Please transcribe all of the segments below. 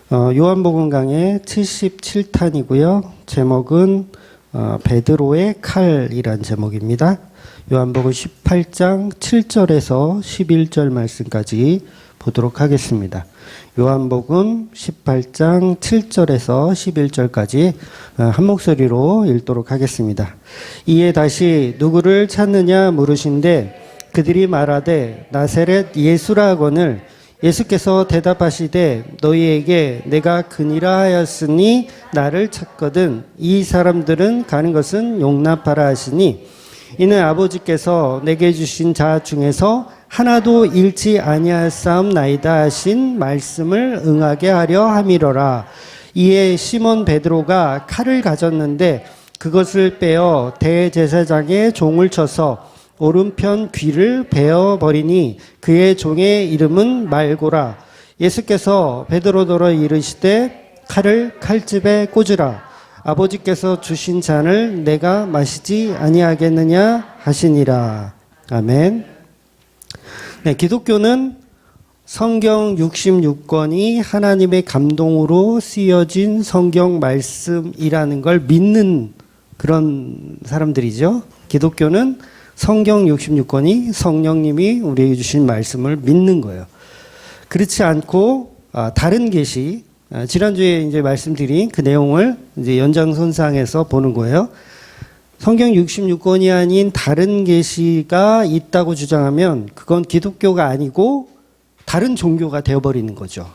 요한복음 강의 77탄이고요. 제목은 베드로의 칼이란 제목입니다. 요한복음 18장 7절에서 11절 말씀까지 보도록 하겠습니다. 요한복음 18장 7절에서 11절까지 한 목소리로 읽도록 하겠습니다. 이에 다시 누구를 찾느냐 물으신데 그들이 말하되 나사렛 예수라거늘 예수께서 대답하시되 너희에게 내가 그니라 하였으니 나를 찾거든 이 사람들은 가는 것은 용납하라 하시니 이는 아버지께서 내게 주신 자 중에서 하나도 잃지 아니하사옵나이다 하신 말씀을 응하게 하려 함이로라. 이에 시몬 베드로가 칼을 가졌는데 그것을 빼어 대제사장의 종을 쳐서 오른편 귀를 베어버리니 그의 종의 이름은 말고라. 예수께서 베드로더러 이르시되 칼을 칼집에 꽂으라. 아버지께서 주신 잔을 내가 마시지 아니하겠느냐 하시니라. 아멘. 네, 기독교는 성경 66권이 하나님의 감동으로 쓰여진 성경 말씀이라는 걸 믿는 그런 사람들이죠. 기독교는 성경 66권이 성령님이 우리에게 주신 말씀을 믿는 거예요. 그렇지 않고 다른 계시, 지난주에 이제 말씀드린 그 내용을 이제 연장선상에서 보는 거예요. 성경 66권이 아닌 다른 계시가 있다고 주장하면 그건 기독교가 아니고 다른 종교가 되어버리는 거죠.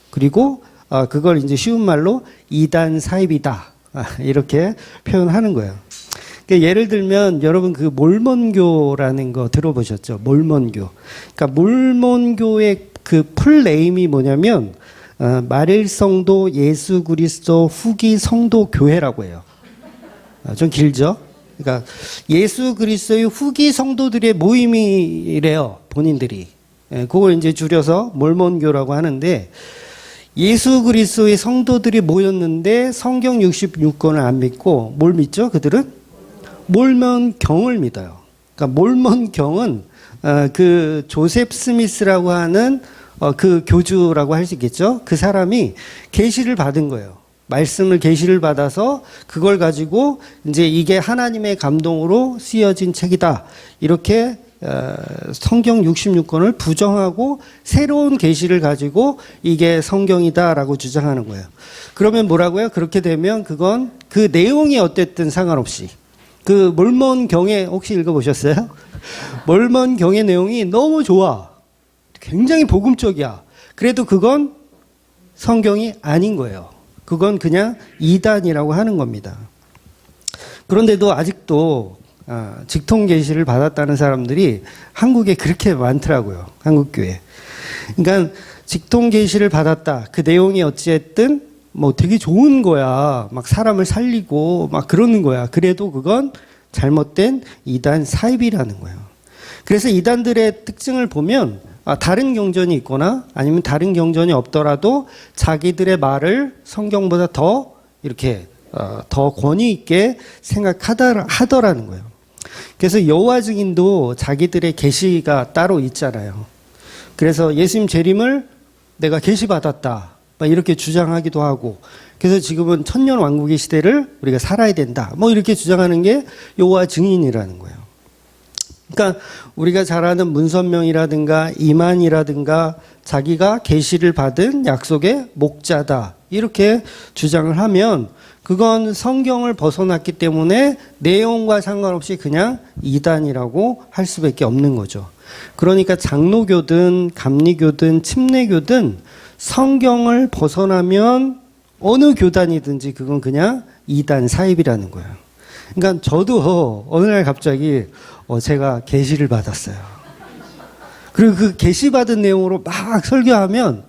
그리고 그걸 이제 쉬운 말로 이단 사입이다 이렇게 표현하는 거예요. 그러니까 예를 들면 여러분 그 몰몬교라는 거 들어보셨죠? 몰몬교. 그러니까 몰몬교의 그 풀네임이 뭐냐면 마릴 성도 예수 그리스도 후기 성도 교회라고 해요. 좀 길죠? 그러니까 예수 그리스도의 후기 성도들의 모임이래요. 본인들이. 그걸 이제 줄여서 몰몬교라고 하는데 예수 그리스도의 성도들이 모였는데 성경 66권을 안 믿고 뭘 믿죠? 그들은? 몰몬경을 믿어요. 그러니까 몰몬경은 그 조셉 스미스라고 하는 그 교주라고 할 수 있겠죠. 그 사람이 계시를 받은 거예요. 말씀을 계시를 받아서 그걸 가지고 이제 이게 하나님의 감동으로 쓰여진 책이다. 이렇게 성경 66권을 부정하고 새로운 계시를 가지고 이게 성경이다라고 주장하는 거예요. 그러면 뭐라고요? 그렇게 되면 그건 그 내용이 어땠든 상관없이 그 몰몬경에 혹시 읽어보셨어요? 몰몬경의 내용이 너무 좋아. 굉장히 복음적이야. 그래도 그건 성경이 아닌 거예요. 그건 그냥 이단이라고 하는 겁니다. 그런데도 아직도 직통 계시를 받았다는 사람들이 한국에 그렇게 많더라고요. 한국교회. 그러니까 직통 계시를 받았다. 그 내용이 어찌됐든 뭐 되게 좋은 거야. 막 사람을 살리고 막 그러는 거야. 그래도 그건 잘못된 이단 사입이라는 거예요. 그래서 이단들의 특징을 보면 다른 경전이 있거나 아니면 다른 경전이 없더라도 자기들의 말을 성경보다 더 이렇게 더 권위 있게 생각하더라는 거예요. 그래서 여호와 증인도 자기들의 계시가 따로 있잖아요. 그래서 예수님 재림을 내가 계시받았다. 이렇게 주장하기도 하고 그래서 지금은 천년 왕국의 시대를 우리가 살아야 된다. 뭐 이렇게 주장하는 게 여호와 증인이라는 거예요. 그러니까 우리가 잘 아는 문선명이라든가 이만이라든가 자기가 계시를 받은 약속의 목자다. 이렇게 주장을 하면 그건 성경을 벗어났기 때문에 내용과 상관없이 그냥 이단이라고 할 수밖에 없는 거죠. 그러니까 장로교든 감리교든 침례교든 성경을 벗어나면 어느 교단이든지 그건 그냥 이단 사입이라는 거예요. 그러니까 저도 어느 날 갑자기 제가 계시를 받았어요. 그리고 그 계시 받은 내용으로 막 설교하면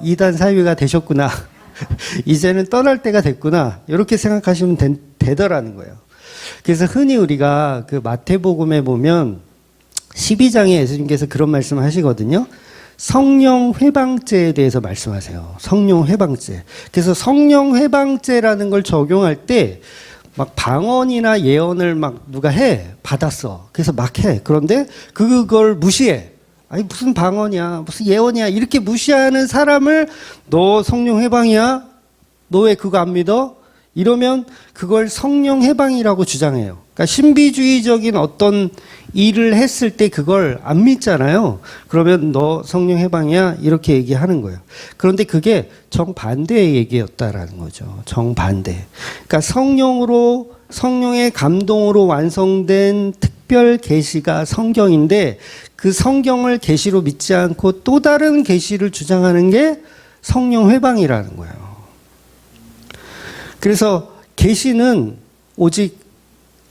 이단 사입이가 되셨구나. 이제는 떠날 때가 됐구나. 이렇게 생각하시면 되더라는 거예요. 그래서 흔히 우리가 그 마태복음에 보면 12장에 예수님께서 그런 말씀을 하시거든요. 성령 회방죄에 대해서 말씀하세요. 성령 회방죄. 그래서 성령 회방죄라는 걸 적용할 때 막 방언이나 예언을 막 누가 받았어. 그래서 막 해. 그런데 그걸 무시해. 아니 무슨 방언이야, 무슨 예언이야 이렇게 무시하는 사람을 너 성령 해방이야? 너 왜 그거 안 믿어? 이러면 그걸 성령 해방이라고 주장해요. 그러니까 신비주의적인 어떤 일을 했을 때 그걸 안 믿잖아요. 그러면 너 성령 해방이야? 이렇게 얘기하는 거예요. 그런데 그게 정반대의 얘기였다라는 거죠. 정반대. 그러니까 성령의 감동으로 완성된 특별 계시가 성경인데 그 성경을 계시로 믿지 않고 또 다른 계시를 주장하는 게 성령 회방이라는 거예요. 그래서 계시는 오직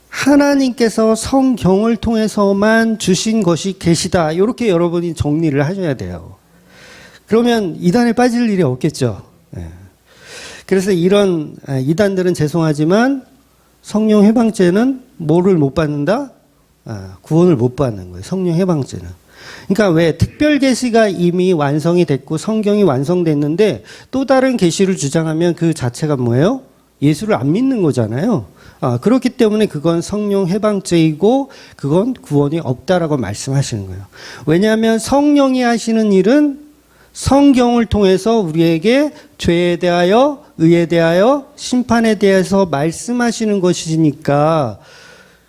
하나님께서 성경을 통해서만 주신 것이 계시다. 이렇게 여러분이 정리를 하셔야 돼요. 그러면 이단에 빠질 일이 없겠죠. 그래서 이런 이단들은 죄송하지만 성령 해방죄는 뭐를 못 받는다? 구원을 못 받는 거예요. 성령 해방죄는. 그러니까 왜 특별 계시가 이미 완성이 됐고 성경이 완성됐는데 또 다른 계시를 주장하면 그 자체가 뭐예요? 예수를 안 믿는 거잖아요. 그렇기 때문에 그건 성령 해방죄이고 그건 구원이 없다라고 말씀하시는 거예요. 왜냐하면 성령이 하시는 일은 성경을 통해서 우리에게 죄에 대하여, 의에 대하여, 심판에 대해서 말씀하시는 것이니까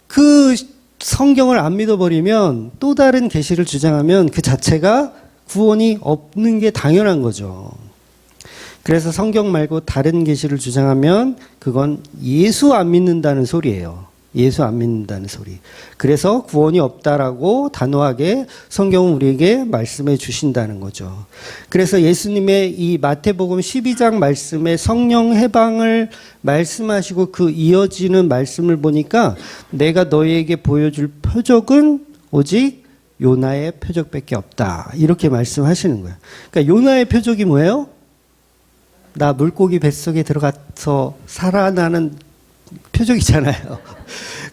그 성경을 안 믿어버리면 또 다른 계시를 주장하면 그 자체가 구원이 없는 게 당연한 거죠. 그래서 성경 말고 다른 계시를 주장하면 그건 예수 안 믿는다는 소리예요. 예수 안 믿는다는 소리. 그래서 구원이 없다라고 단호하게 성경은 우리에게 말씀해 주신다는 거죠. 그래서 예수님의 이 마태복음 12장 말씀에 성령 해방을 말씀하시고 그 이어지는 말씀을 보니까 내가 너희에게 보여줄 표적은 오직 요나의 표적밖에 없다. 이렇게 말씀하시는 거예요. 그러니까 요나의 표적이 뭐예요? 나 물고기 뱃속에 들어가서 살아나는 표적이잖아요.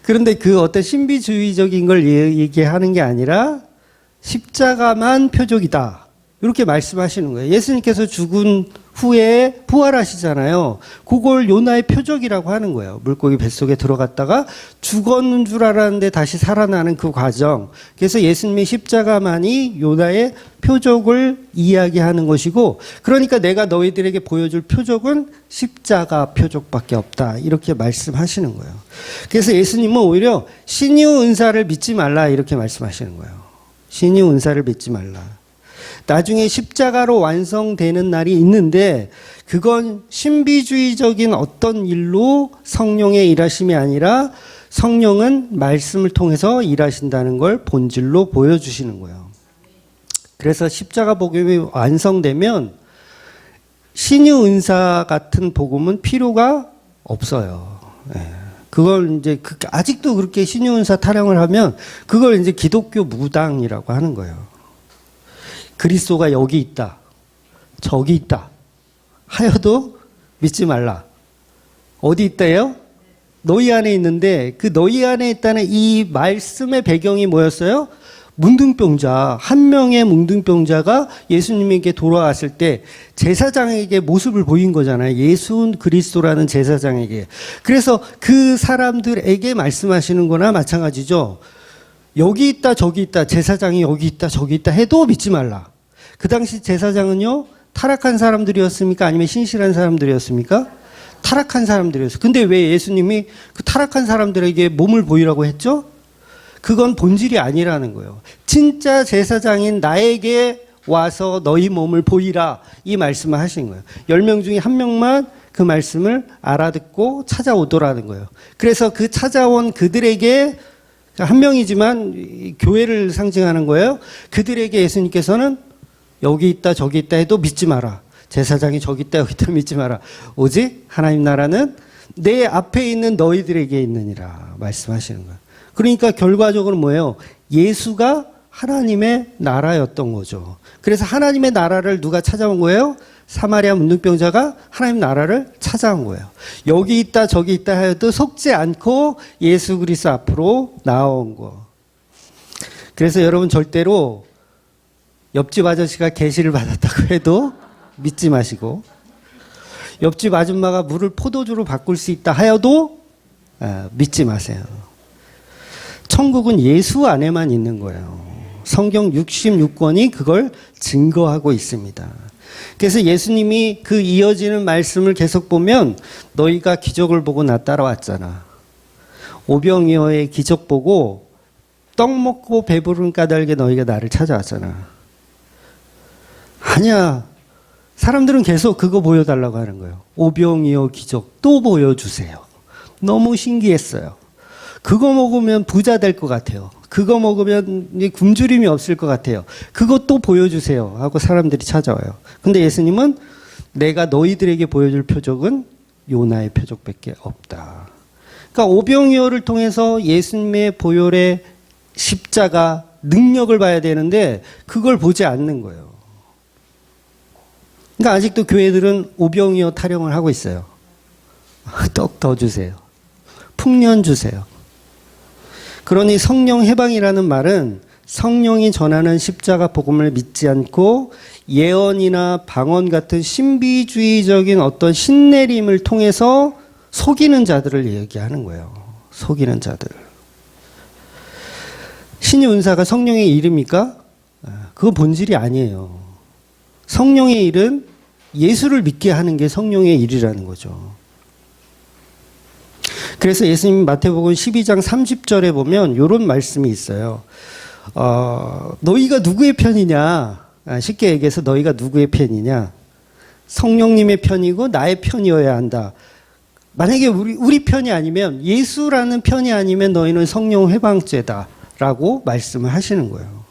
그런데 그 어떤 신비주의적인 걸 얘기하는 게 아니라 십자가만 표적이다. 이렇게 말씀하시는 거예요. 예수님께서 죽은 후에 부활하시잖아요. 그걸 요나의 표적이라고 하는 거예요. 물고기 뱃속에 들어갔다가 죽었는 줄 알았는데 다시 살아나는 그 과정. 그래서 예수님의 십자가만이 요나의 표적을 이야기하는 것이고, 그러니까 내가 너희들에게 보여줄 표적은 십자가 표적밖에 없다. 이렇게 말씀하시는 거예요. 그래서 예수님은 오히려 신유 은사를 믿지 말라. 이렇게 말씀하시는 거예요. 신유 은사를 믿지 말라. 나중에 십자가로 완성되는 날이 있는데 그건 신비주의적인 어떤 일로 성령의 일하심이 아니라 성령은 말씀을 통해서 일하신다는 걸 본질로 보여주시는 거예요. 그래서 십자가 복음이 완성되면 신유 은사 같은 복음은 필요가 없어요. 그걸 이제 아직도 그렇게 신유 은사 타령을 하면 그걸 이제 기독교 무당이라고 하는 거예요. 그리스도가 여기 있다, 저기 있다 하여도 믿지 말라. 어디 있다요? 너희 안에 있는데 그 너희 안에 있다는 이 말씀의 배경이 뭐였어요? 문둥병자, 한 명의 문둥병자가 예수님에게 돌아왔을 때 제사장에게 모습을 보인 거잖아요. 예수 그리스도라는 제사장에게. 그래서 그 사람들에게 말씀하시는 거나 마찬가지죠. 여기 있다 저기 있다, 제사장이 여기 있다 저기 있다 해도 믿지 말라. 그 당시 제사장은요 타락한 사람들이었습니까? 아니면 신실한 사람들이었습니까? 타락한 사람들이었어요. 근데 왜 예수님이 그 타락한 사람들에게 몸을 보이라고 했죠? 그건 본질이 아니라는 거예요. 진짜 제사장인 나에게 와서 너희 몸을 보이라, 이 말씀을 하신 거예요. 10명 중에 1명만 그 말씀을 알아듣고 찾아오더라는 거예요. 그래서 그 찾아온 그들에게, 한 명이지만 교회를 상징하는 거예요. 그들에게 예수님께서는 여기 있다 저기 있다 해도 믿지 마라. 제사장이 저기 있다 여기 있다 믿지 마라. 오직 하나님 나라는 내 앞에 있는 너희들에게 있느니라 말씀하시는 거예요. 그러니까 결과적으로 뭐예요? 예수가 하나님의 나라였던 거죠. 그래서 하나님의 나라를 누가 찾아온 거예요? 사마리아 문둥병자가 하나님 나라를 찾아온 거예요. 여기 있다 저기 있다 해도 속지 않고 예수 그리스도 앞으로 나온 거. 그래서 여러분 절대로 옆집 아저씨가 계시를 받았다고 해도 믿지 마시고, 옆집 아줌마가 물을 포도주로 바꿀 수 있다 하여도 믿지 마세요. 천국은 예수 안에만 있는 거예요. 성경 66권이 그걸 증거하고 있습니다. 그래서 예수님이 그 이어지는 말씀을 계속 보면 너희가 기적을 보고 나 따라왔잖아. 오병이어의 기적 보고 떡 먹고 배부른 까닭에 너희가 나를 찾아왔잖아. 아니야. 사람들은 계속 그거 보여달라고 하는 거예요. 오병이어 기적 또 보여주세요. 너무 신기했어요. 그거 먹으면 부자 될 것 같아요. 그거 먹으면 굶주림이 없을 것 같아요. 그거 또 보여주세요 하고 사람들이 찾아와요. 근데 예수님은 내가 너희들에게 보여줄 표적은 요나의 표적밖에 없다. 그러니까 오병이어를 통해서 예수님의 보혈의 십자가 능력을 봐야 되는데 그걸 보지 않는 거예요. 그러니까 아직도 교회들은 오병이어 타령을 하고 있어요. 떡 더 주세요. 풍년 주세요. 그러니 성령 해방이라는 말은 성령이 전하는 십자가 복음을 믿지 않고 예언이나 방언 같은 신비주의적인 어떤 신내림을 통해서 속이는 자들을 얘기하는 거예요. 속이는 자들. 신의 은사가 성령의 일입니까? 그거 본질이 아니에요. 성령의 일은 예수를 믿게 하는 게 성령의 일이라는 거죠. 그래서 예수님 마태복음 12장 30절에 보면 이런 말씀이 있어요. 너희가 누구의 편이냐? 쉽게 얘기해서 너희가 누구의 편이냐? 성령님의 편이고 나의 편이어야 한다. 만약에 우리 편이 아니면 예수라는 편이 아니면 너희는 성령 회방죄다라고 말씀을 하시는 거예요.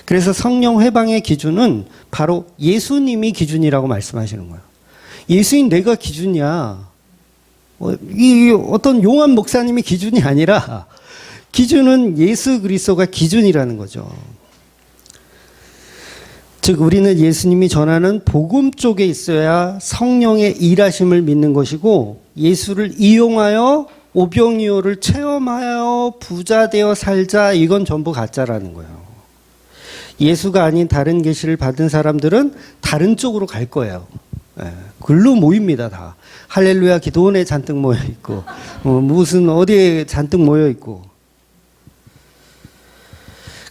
그래서 성령 회방의 기준은 바로 예수님이 기준이라고 말씀하시는 거예요. 예수인 내가 기준이야. 이 어떤 용한 목사님이 기준이 아니라 기준은 예수 그리스도가 기준이라는 거죠. 즉 우리는 예수님이 전하는 복음 쪽에 있어야 성령의 일하심을 믿는 것이고 예수를 이용하여 오병이어를 체험하여 부자 되어 살자 이건 전부 가짜라는 거예요. 예수가 아닌 다른 계시를 받은 사람들은 다른 쪽으로 갈 거예요. 글로 모입니다 다. 할렐루야 기도원에 잔뜩 모여 있고 무슨 어디에 잔뜩 모여 있고.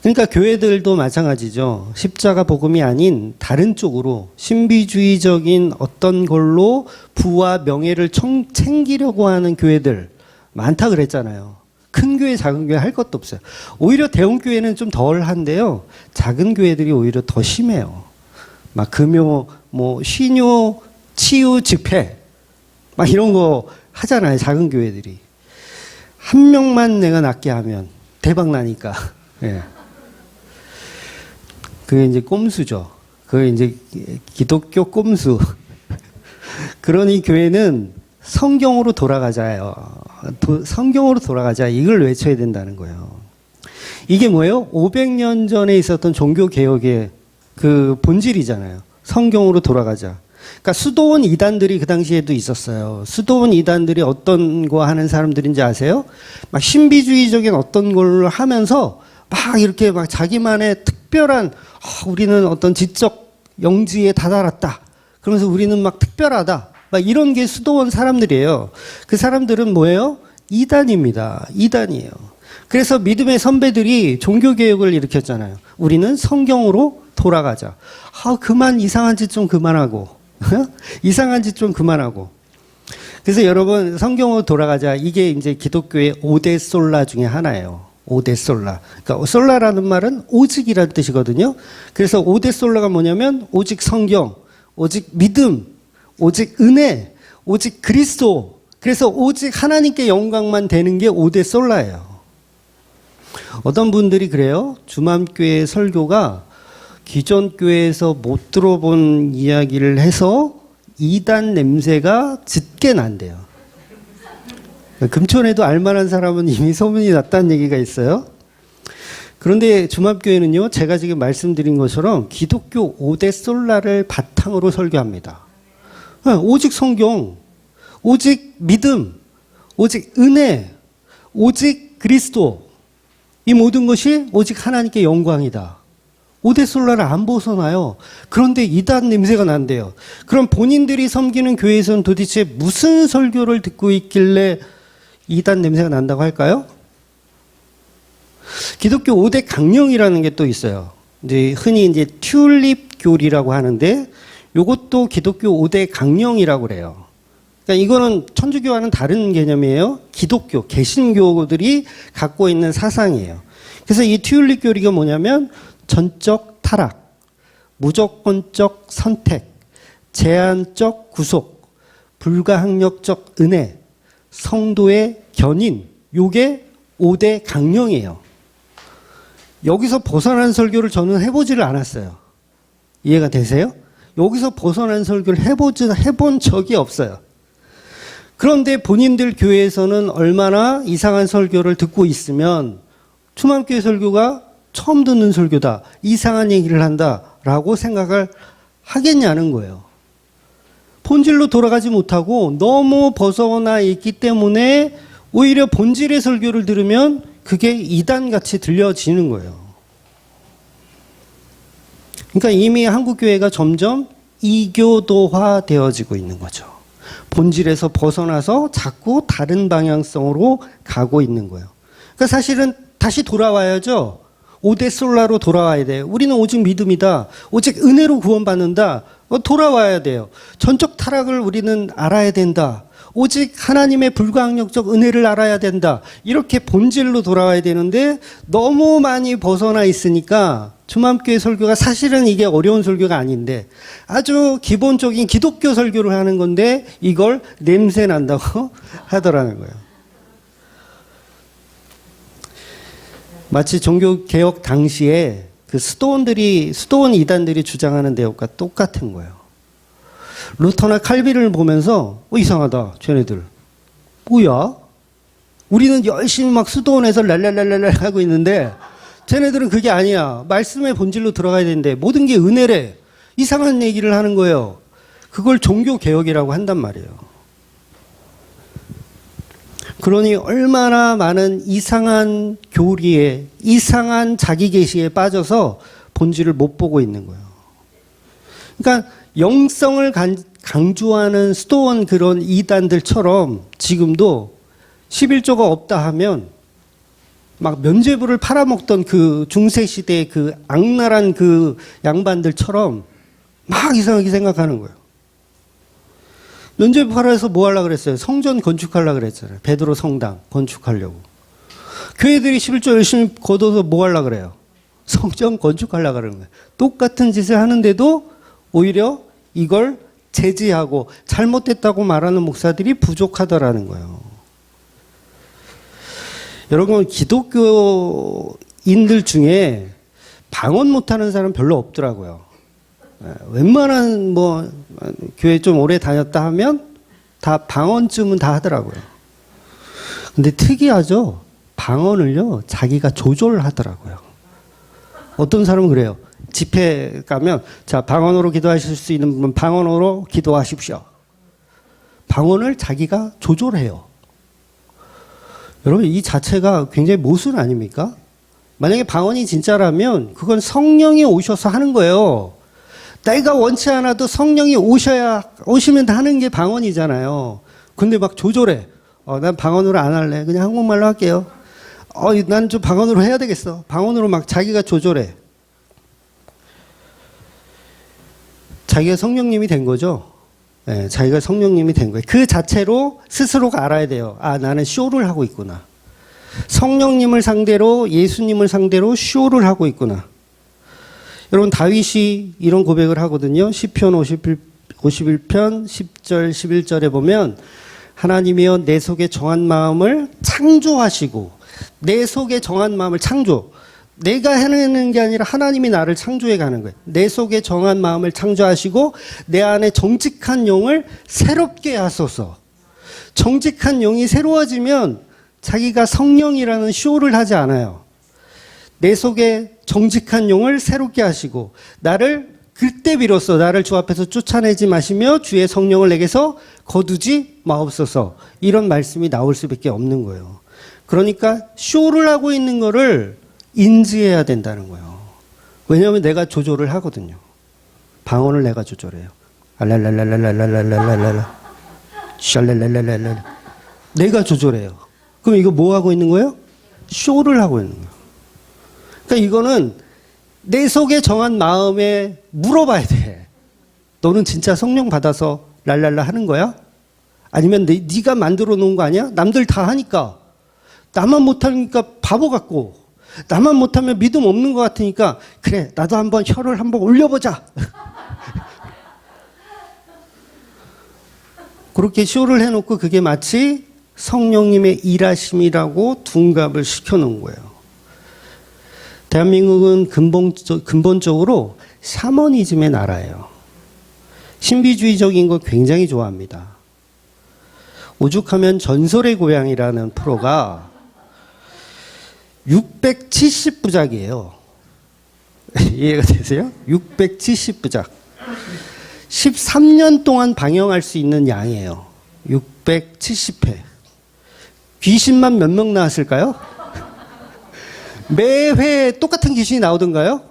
그러니까 교회들도 마찬가지죠. 십자가 복음이 아닌 다른 쪽으로 신비주의적인 어떤 걸로 부와 명예를 챙기려고 하는 교회들 많다 그랬잖아요. 큰 교회 작은 교회 할 것도 없어요. 오히려 대형 교회는 좀 덜한데요. 작은 교회들이 오히려 더 심해요. 막 금요 신요 치유 집회 막 이런 거 하잖아요. 작은 교회들이. 한 명만 내가 낫게 하면 대박 나니까. 예. 그게 이제 꼼수죠. 그게 이제 기독교 꼼수. 그러니 교회는 성경으로 돌아가자요. 성경으로 돌아가자. 이걸 외쳐야 된다는 거예요. 이게 뭐예요? 500년 전에 있었던 종교개혁의 그 본질이잖아요. 성경으로 돌아가자. 그러니까 수도원 이단들이 그 당시에도 있었어요. 수도원 이단들이 어떤 거 하는 사람들인지 아세요? 막 신비주의적인 어떤 걸 하면서 막 이렇게 막 자기만의 특별한 우리는 어떤 지적 영지에 다다랐다. 그러면서 우리는 막 특별하다. 막 이런 게 수도원 사람들이에요. 그 사람들은 뭐예요? 이단입니다. 이단이에요. 그래서 믿음의 선배들이 종교개혁을 일으켰잖아요. 우리는 성경으로 돌아가자. 그만 이상한 짓 좀 그만하고. 이상한 짓 좀 그만하고. 그래서 여러분 성경으로 돌아가자. 이게 이제 기독교의 5대 솔라 중에 하나예요. 5대 솔라. 그러니까 솔라라는 말은 오직이라는 뜻이거든요. 그래서 5대 솔라가 뭐냐면 오직 성경, 오직 믿음, 오직 은혜, 오직 그리스도. 그래서 오직 하나님께 영광만 되는 게 5대 솔라예요. 어떤 분들이 그래요. 주맘교회 설교가 기존 교회에서 못 들어본 이야기를 해서 이단 냄새가 짙게 난대요. 금천에도 알만한 사람은 이미 소문이 났다는 얘기가 있어요. 그런데 주맘교회는요, 제가 지금 말씀드린 것처럼 기독교 5대 솔라를 바탕으로 설교합니다. 오직 성경, 오직 믿음, 오직 은혜, 오직 그리스도. 이 모든 것이 오직 하나님께 영광이다. 5대 솔라를 안 벗어나요. 그런데 이단 냄새가 난대요. 그럼 본인들이 섬기는 교회에서는 도대체 무슨 설교를 듣고 있길래 이단 냄새가 난다고 할까요? 기독교 5대 강령이라는 게 또 있어요. 이제 흔히 이제 튤립 교리라고 하는데 이것도 기독교 5대 강령이라고 그래요. 그러니까 이거는 천주교와는 다른 개념이에요. 기독교, 개신교들이 갖고 있는 사상이에요. 그래서 이 튤립 교리가 뭐냐면 전적 타락, 무조건적 선택, 제한적 구속, 불가항력적 은혜, 성도의 견인, 요게 5대 강령이에요. 여기서 벗어난 설교를 저는 해보지를 않았어요. 이해가 되세요? 여기서 벗어난 설교를 해본 적이 없어요. 그런데 본인들 교회에서는 얼마나 이상한 설교를 듣고 있으면 충암교회 설교가 처음 듣는 설교다, 이상한 얘기를 한다라고 생각을 하겠냐는 거예요. 본질로 돌아가지 못하고 너무 벗어나 있기 때문에 오히려 본질의 설교를 들으면 그게 이단같이 들려지는 거예요. 그러니까 이미 한국교회가 점점 이교도화 되어지고 있는 거죠. 본질에서 벗어나서 자꾸 다른 방향성으로 가고 있는 거예요. 그러니까 사실은 다시 돌아와야죠. 5대 솔라로 돌아와야 돼요. 우리는 오직 믿음이다. 오직 은혜로 구원받는다. 돌아와야 돼요. 전적 타락을 우리는 알아야 된다. 오직 하나님의 불가항력적 은혜를 알아야 된다. 이렇게 본질로 돌아와야 되는데 너무 많이 벗어나 있으니까 충암교회 설교가 사실은 이게 어려운 설교가 아닌데 아주 기본적인 기독교 설교를 하는 건데 이걸 냄새 난다고 하더라는 거예요. 마치 종교개혁 당시에 그 스토온 이단들이 주장하는 내용과 똑같은 거예요. 루터나 칼빈을 보면서 이상하다 쟤네들 뭐야? 우리는 열심히 막 수도원에서 랄랄랄랄 하고 있는데 쟤네들은 그게 아니야. 말씀의 본질로 들어가야 되는데 모든 게 은혜래. 이상한 얘기를 하는 거예요. 그걸 종교개혁이라고 한단 말이에요. 그러니 얼마나 많은 이상한 교리에, 이상한 자기 계시에 빠져서 본질을 못 보고 있는 거예요. 그러니까 영성을 강조하는 스토원 그런 이단들처럼 지금도 11조가 없다 하면 막 면죄부를 팔아먹던 그 중세시대의 그 악랄한 그 양반들처럼 막 이상하게 생각하는 거예요. 면죄부 팔아서 뭐 하려고 그랬어요? 성전 건축하려고 그랬잖아요. 베드로 성당 건축하려고. 교회들이 11조 열심히 걷어서 뭐 하려고 그래요? 성전 건축하려고 그러는 거예요. 똑같은 짓을 하는데도 오히려 이걸 제지하고 잘못됐다고 말하는 목사들이 부족하더라는 거예요. 여러분, 기독교인들 중에 방언 못하는 사람 별로 없더라고요. 웬만한 뭐 교회 좀 오래 다녔다 하면 다 방언쯤은 다 하더라고요. 근데 특이하죠. 방언을요 자기가 조절하더라고요. 어떤 사람은 그래요. 집회 가면 자 방언으로 기도하실 수 있는 분은 방언으로 기도하십시오. 방언을 자기가 조절해요. 여러분 이 자체가 굉장히 모순 아닙니까? 만약에 방언이 진짜라면 그건 성령이 오셔서 하는 거예요. 내가 원치 않아도 성령이 오시면 하는 게 방언이잖아요. 근데 막 조절해. 난 방언으로 안 할래. 그냥 한국말로 할게요. 난 좀 방언으로 해야 되겠어. 방언으로 막 자기가 조절해. 자기가 성령님이 된 거죠. 네, 자기가 성령님이 된 거예요. 그 자체로 스스로가 알아야 돼요. 아, 나는 쇼를 하고 있구나. 성령님을 상대로, 예수님을 상대로 쇼를 하고 있구나. 여러분, 다윗이 이런 고백을 하거든요. 시편 51편 10절, 11절에 보면 하나님이여 내 속에 정한 마음을 창조하시고 내 속에 정한 마음을 창조. 내가 해내는 게 아니라 하나님이 나를 창조해 가는 거예요. 내 속에 정한 마음을 창조하시고 내 안에 정직한 영을 새롭게 하소서. 정직한 영이 새로워지면 자기가 성령이라는 쇼를 하지 않아요. 내 속에 정직한 영을 새롭게 하시고 나를 그때 비로소 나를 주 앞에서 쫓아내지 마시며 주의 성령을 내게서 거두지 마옵소서. 이런 말씀이 나올 수밖에 없는 거예요. 그러니까 쇼를 하고 있는 거를 인지해야 된다는 거예요. 왜냐하면 내가 조절을 하거든요. 방언을 내가 조절해요. 알랄랄랄랄랄랄랄랄랄라 샬랄랄랄랄랄 내가 조절해요. 그럼 이거 뭐 하고 있는 거예요? 쇼를 하고 있는 거예요. 그러니까 이거는 내 속에 정한 마음에 물어봐야 돼. 너는 진짜 성령 받아서 랄랄라 하는 거야? 아니면 네가 만들어 놓은 거 아니야? 남들 다 하니까. 나만 못하니까 바보 같고, 나만 못하면 믿음 없는 것 같으니까, 그래, 나도 한번 혀를 한번 올려보자. 그렇게 쇼를 해놓고 그게 마치 성령님의 일하심이라고 둔갑을 시켜놓은 거예요. 대한민국은 근본적으로 샤머니즘의 나라예요. 신비주의적인 거 굉장히 좋아합니다. 오죽하면 전설의 고향이라는 프로가 670부작이에요. 이해가 되세요? 670부작. 13년 동안 방영할 수 있는 양이에요. 670회. 귀신만 몇 명 나왔을까요? 매회 똑같은 귀신이 나오던가요?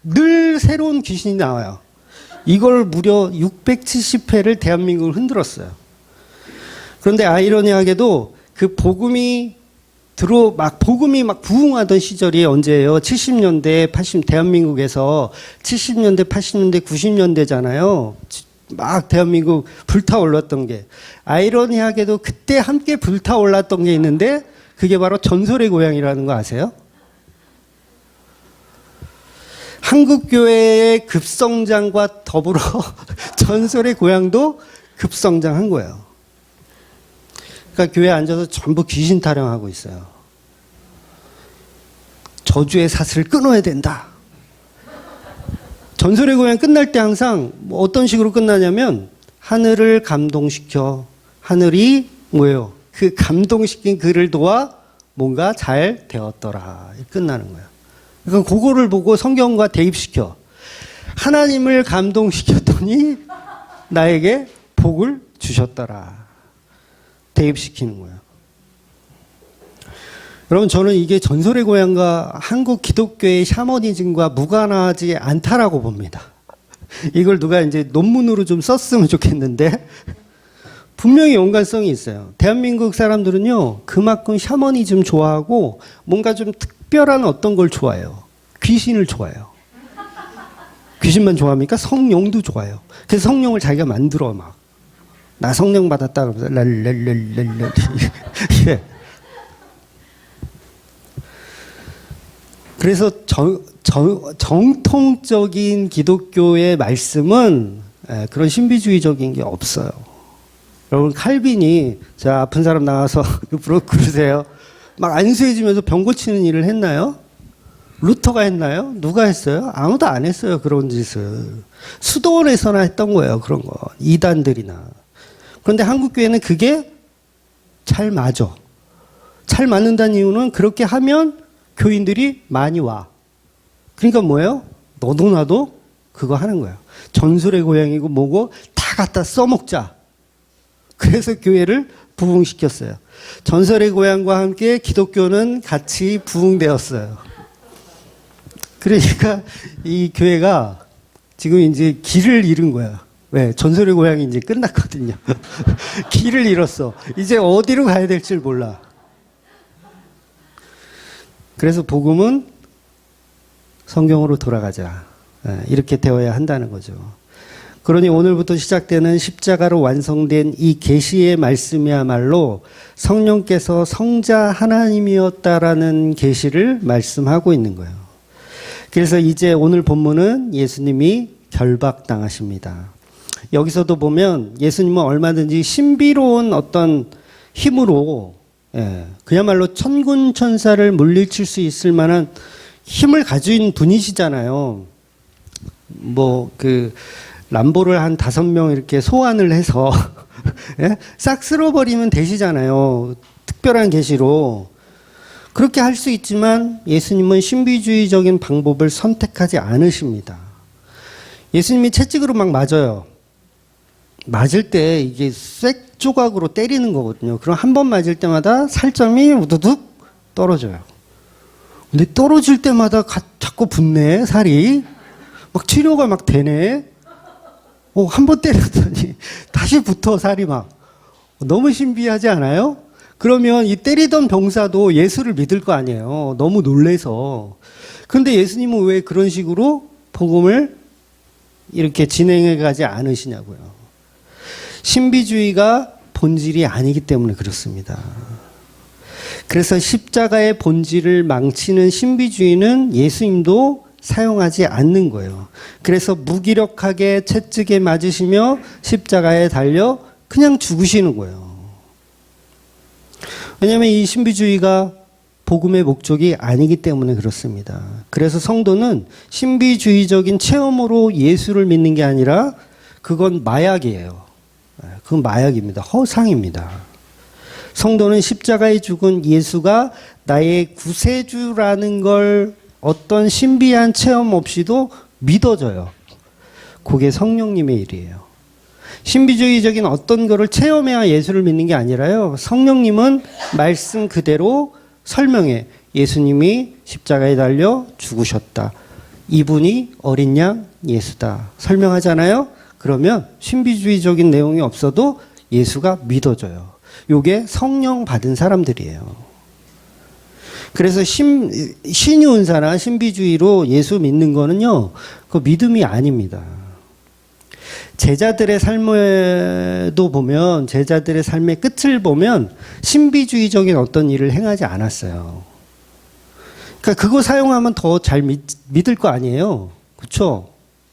늘 새로운 귀신이 나와요. 이걸 무려 670회를 대한민국을 흔들었어요. 그런데 아이러니하게도 그 복음이 부흥하던 시절이 언제예요? 70년대, 80, 대한민국에서 70년대, 80년대, 90년대잖아요. 막 대한민국 불타올랐던 게. 아이러니하게도 그때 함께 불타올랐던 게 있는데 그게 바로 전설의 고향이라는 거 아세요? 한국교회의 급성장과 더불어 전설의 고향도 급성장한 거예요. 그러니까 교회에 앉아서 전부 귀신 타령하고 있어요. 저주의 삿을 끊어야 된다. 전설의 고향 끝날 때 항상 뭐 어떤 식으로 끝나냐면 하늘을 감동시켜 하늘이 뭐예요? 그 감동시킨 그를 도와 뭔가 잘 되었더라. 끝나는 거예요. 그러니까 그거를 보고 성경과 대입시켜. 하나님을 감동시켰더니 나에게 복을 주셨더라. 대입시키는 거예요. 여러분, 저는 이게 전설의 고향과 한국 기독교의 샤머니즘과 무관하지 않다라고 봅니다. 이걸 누가 이제 논문으로 좀 썼으면 좋겠는데 분명히 연관성이 있어요. 대한민국 사람들은요, 그만큼 샤머니즘 좋아하고 뭔가 좀 특별한 어떤 걸 좋아해요. 귀신을 좋아해요. 귀신만 좋아합니까? 성령도 좋아해요. 그래서 성령을 자기가 만들어 막. 나 성령 받았다 그러면서 랄랄랄랄랄. 예. 그래서 정통적인 기독교의 말씀은 그런 신비주의적인 게 없어요. 여러분, 칼빈이 자 아픈 사람 나와서 옆으로 그러세요. 막 안수해주면서 병 고치는 일을 했나요? 루터가 했나요? 누가 했어요? 아무도 안 했어요. 그런 짓을. 수도원에서나 했던 거예요. 그런 거. 이단들이나. 그런데 한국교회는 그게 잘 맞아. 잘 맞는다는 이유는 그렇게 하면 교인들이 많이 와. 그러니까 뭐예요? 너도 나도 그거 하는 거예요. 전설의 고향이고 뭐고 다 갖다 써먹자. 그래서 교회를 부흥시켰어요. 전설의 고향과 함께 기독교는 같이 부흥되었어요. 그러니까 이 교회가 지금 이제 길을 잃은 거야. 왜? 전설의 고향이 이제 끝났거든요. 길을 잃었어. 이제 어디로 가야 될지 몰라. 그래서 복음은 성경으로 돌아가자. 이렇게 되어야 한다는 거죠. 그러니 오늘부터 시작되는 십자가로 완성된 이 계시의 말씀이야말로 성령께서 성자 하나님이었다라는 계시를 말씀하고 있는 거예요. 그래서 이제 오늘 본문은 예수님이 결박당하십니다. 여기서도 보면 예수님은 얼마든지 신비로운 어떤 힘으로 그야말로 천군 천사를 물리칠 수 있을 만한 힘을 가진 분이시잖아요. 뭐 그 람보를 한 5명 이렇게 소환을 해서 싹 쓸어버리면 되시잖아요. 특별한 계시로. 그렇게 할 수 있지만 예수님은 신비주의적인 방법을 선택하지 않으십니다. 예수님이 채찍으로 막 맞아요. 맞을 때 이게 쇳 조각으로 때리는 거거든요. 그럼 한 번 맞을 때마다 살점이 우두둑 떨어져요. 근데 떨어질 때마다 자꾸 붓네, 살이. 막 치료가 막 되네. 한 번 때렸더니 다시 붙어, 살이 막. 너무 신비하지 않아요? 그러면 이 때리던 병사도 예수를 믿을 거 아니에요. 너무 놀래서. 그런데 예수님은 왜 그런 식으로 복음을 이렇게 진행해 가지 않으시냐고요. 신비주의가 본질이 아니기 때문에 그렇습니다. 그래서 십자가의 본질을 망치는 신비주의는 예수님도 사용하지 않는 거예요. 그래서 무기력하게 채찍에 맞으시며 십자가에 달려 그냥 죽으시는 거예요. 왜냐하면 이 신비주의가 복음의 목적이 아니기 때문에 그렇습니다. 그래서 성도는 신비주의적인 체험으로 예수를 믿는 게 아니라 그건 마약이에요. 그건 마약입니다. 허상입니다. 성도는 십자가에 죽은 예수가 나의 구세주라는 걸 어떤 신비한 체험 없이도 믿어져요. 그게 성령님의 일이에요. 신비주의적인 어떤 거를 체험해야 예수를 믿는 게 아니라요. 성령님은 말씀 그대로 설명해. 예수님이 십자가에 달려 죽으셨다. 이분이 어린 양 예수다. 설명하잖아요. 그러면 신비주의적인 내용이 없어도 예수가 믿어져요. 요게 성령 받은 사람들이에요. 그래서 신유은사나 신비주의로 예수 믿는 거는요, 그 믿음이 아닙니다. 제자들의 삶에도 보면, 제자들의 삶의 끝을 보면 신비주의적인 어떤 일을 행하지 않았어요. 그러니까 그거 사용하면 더 잘 믿을 거 아니에요. 그렇죠?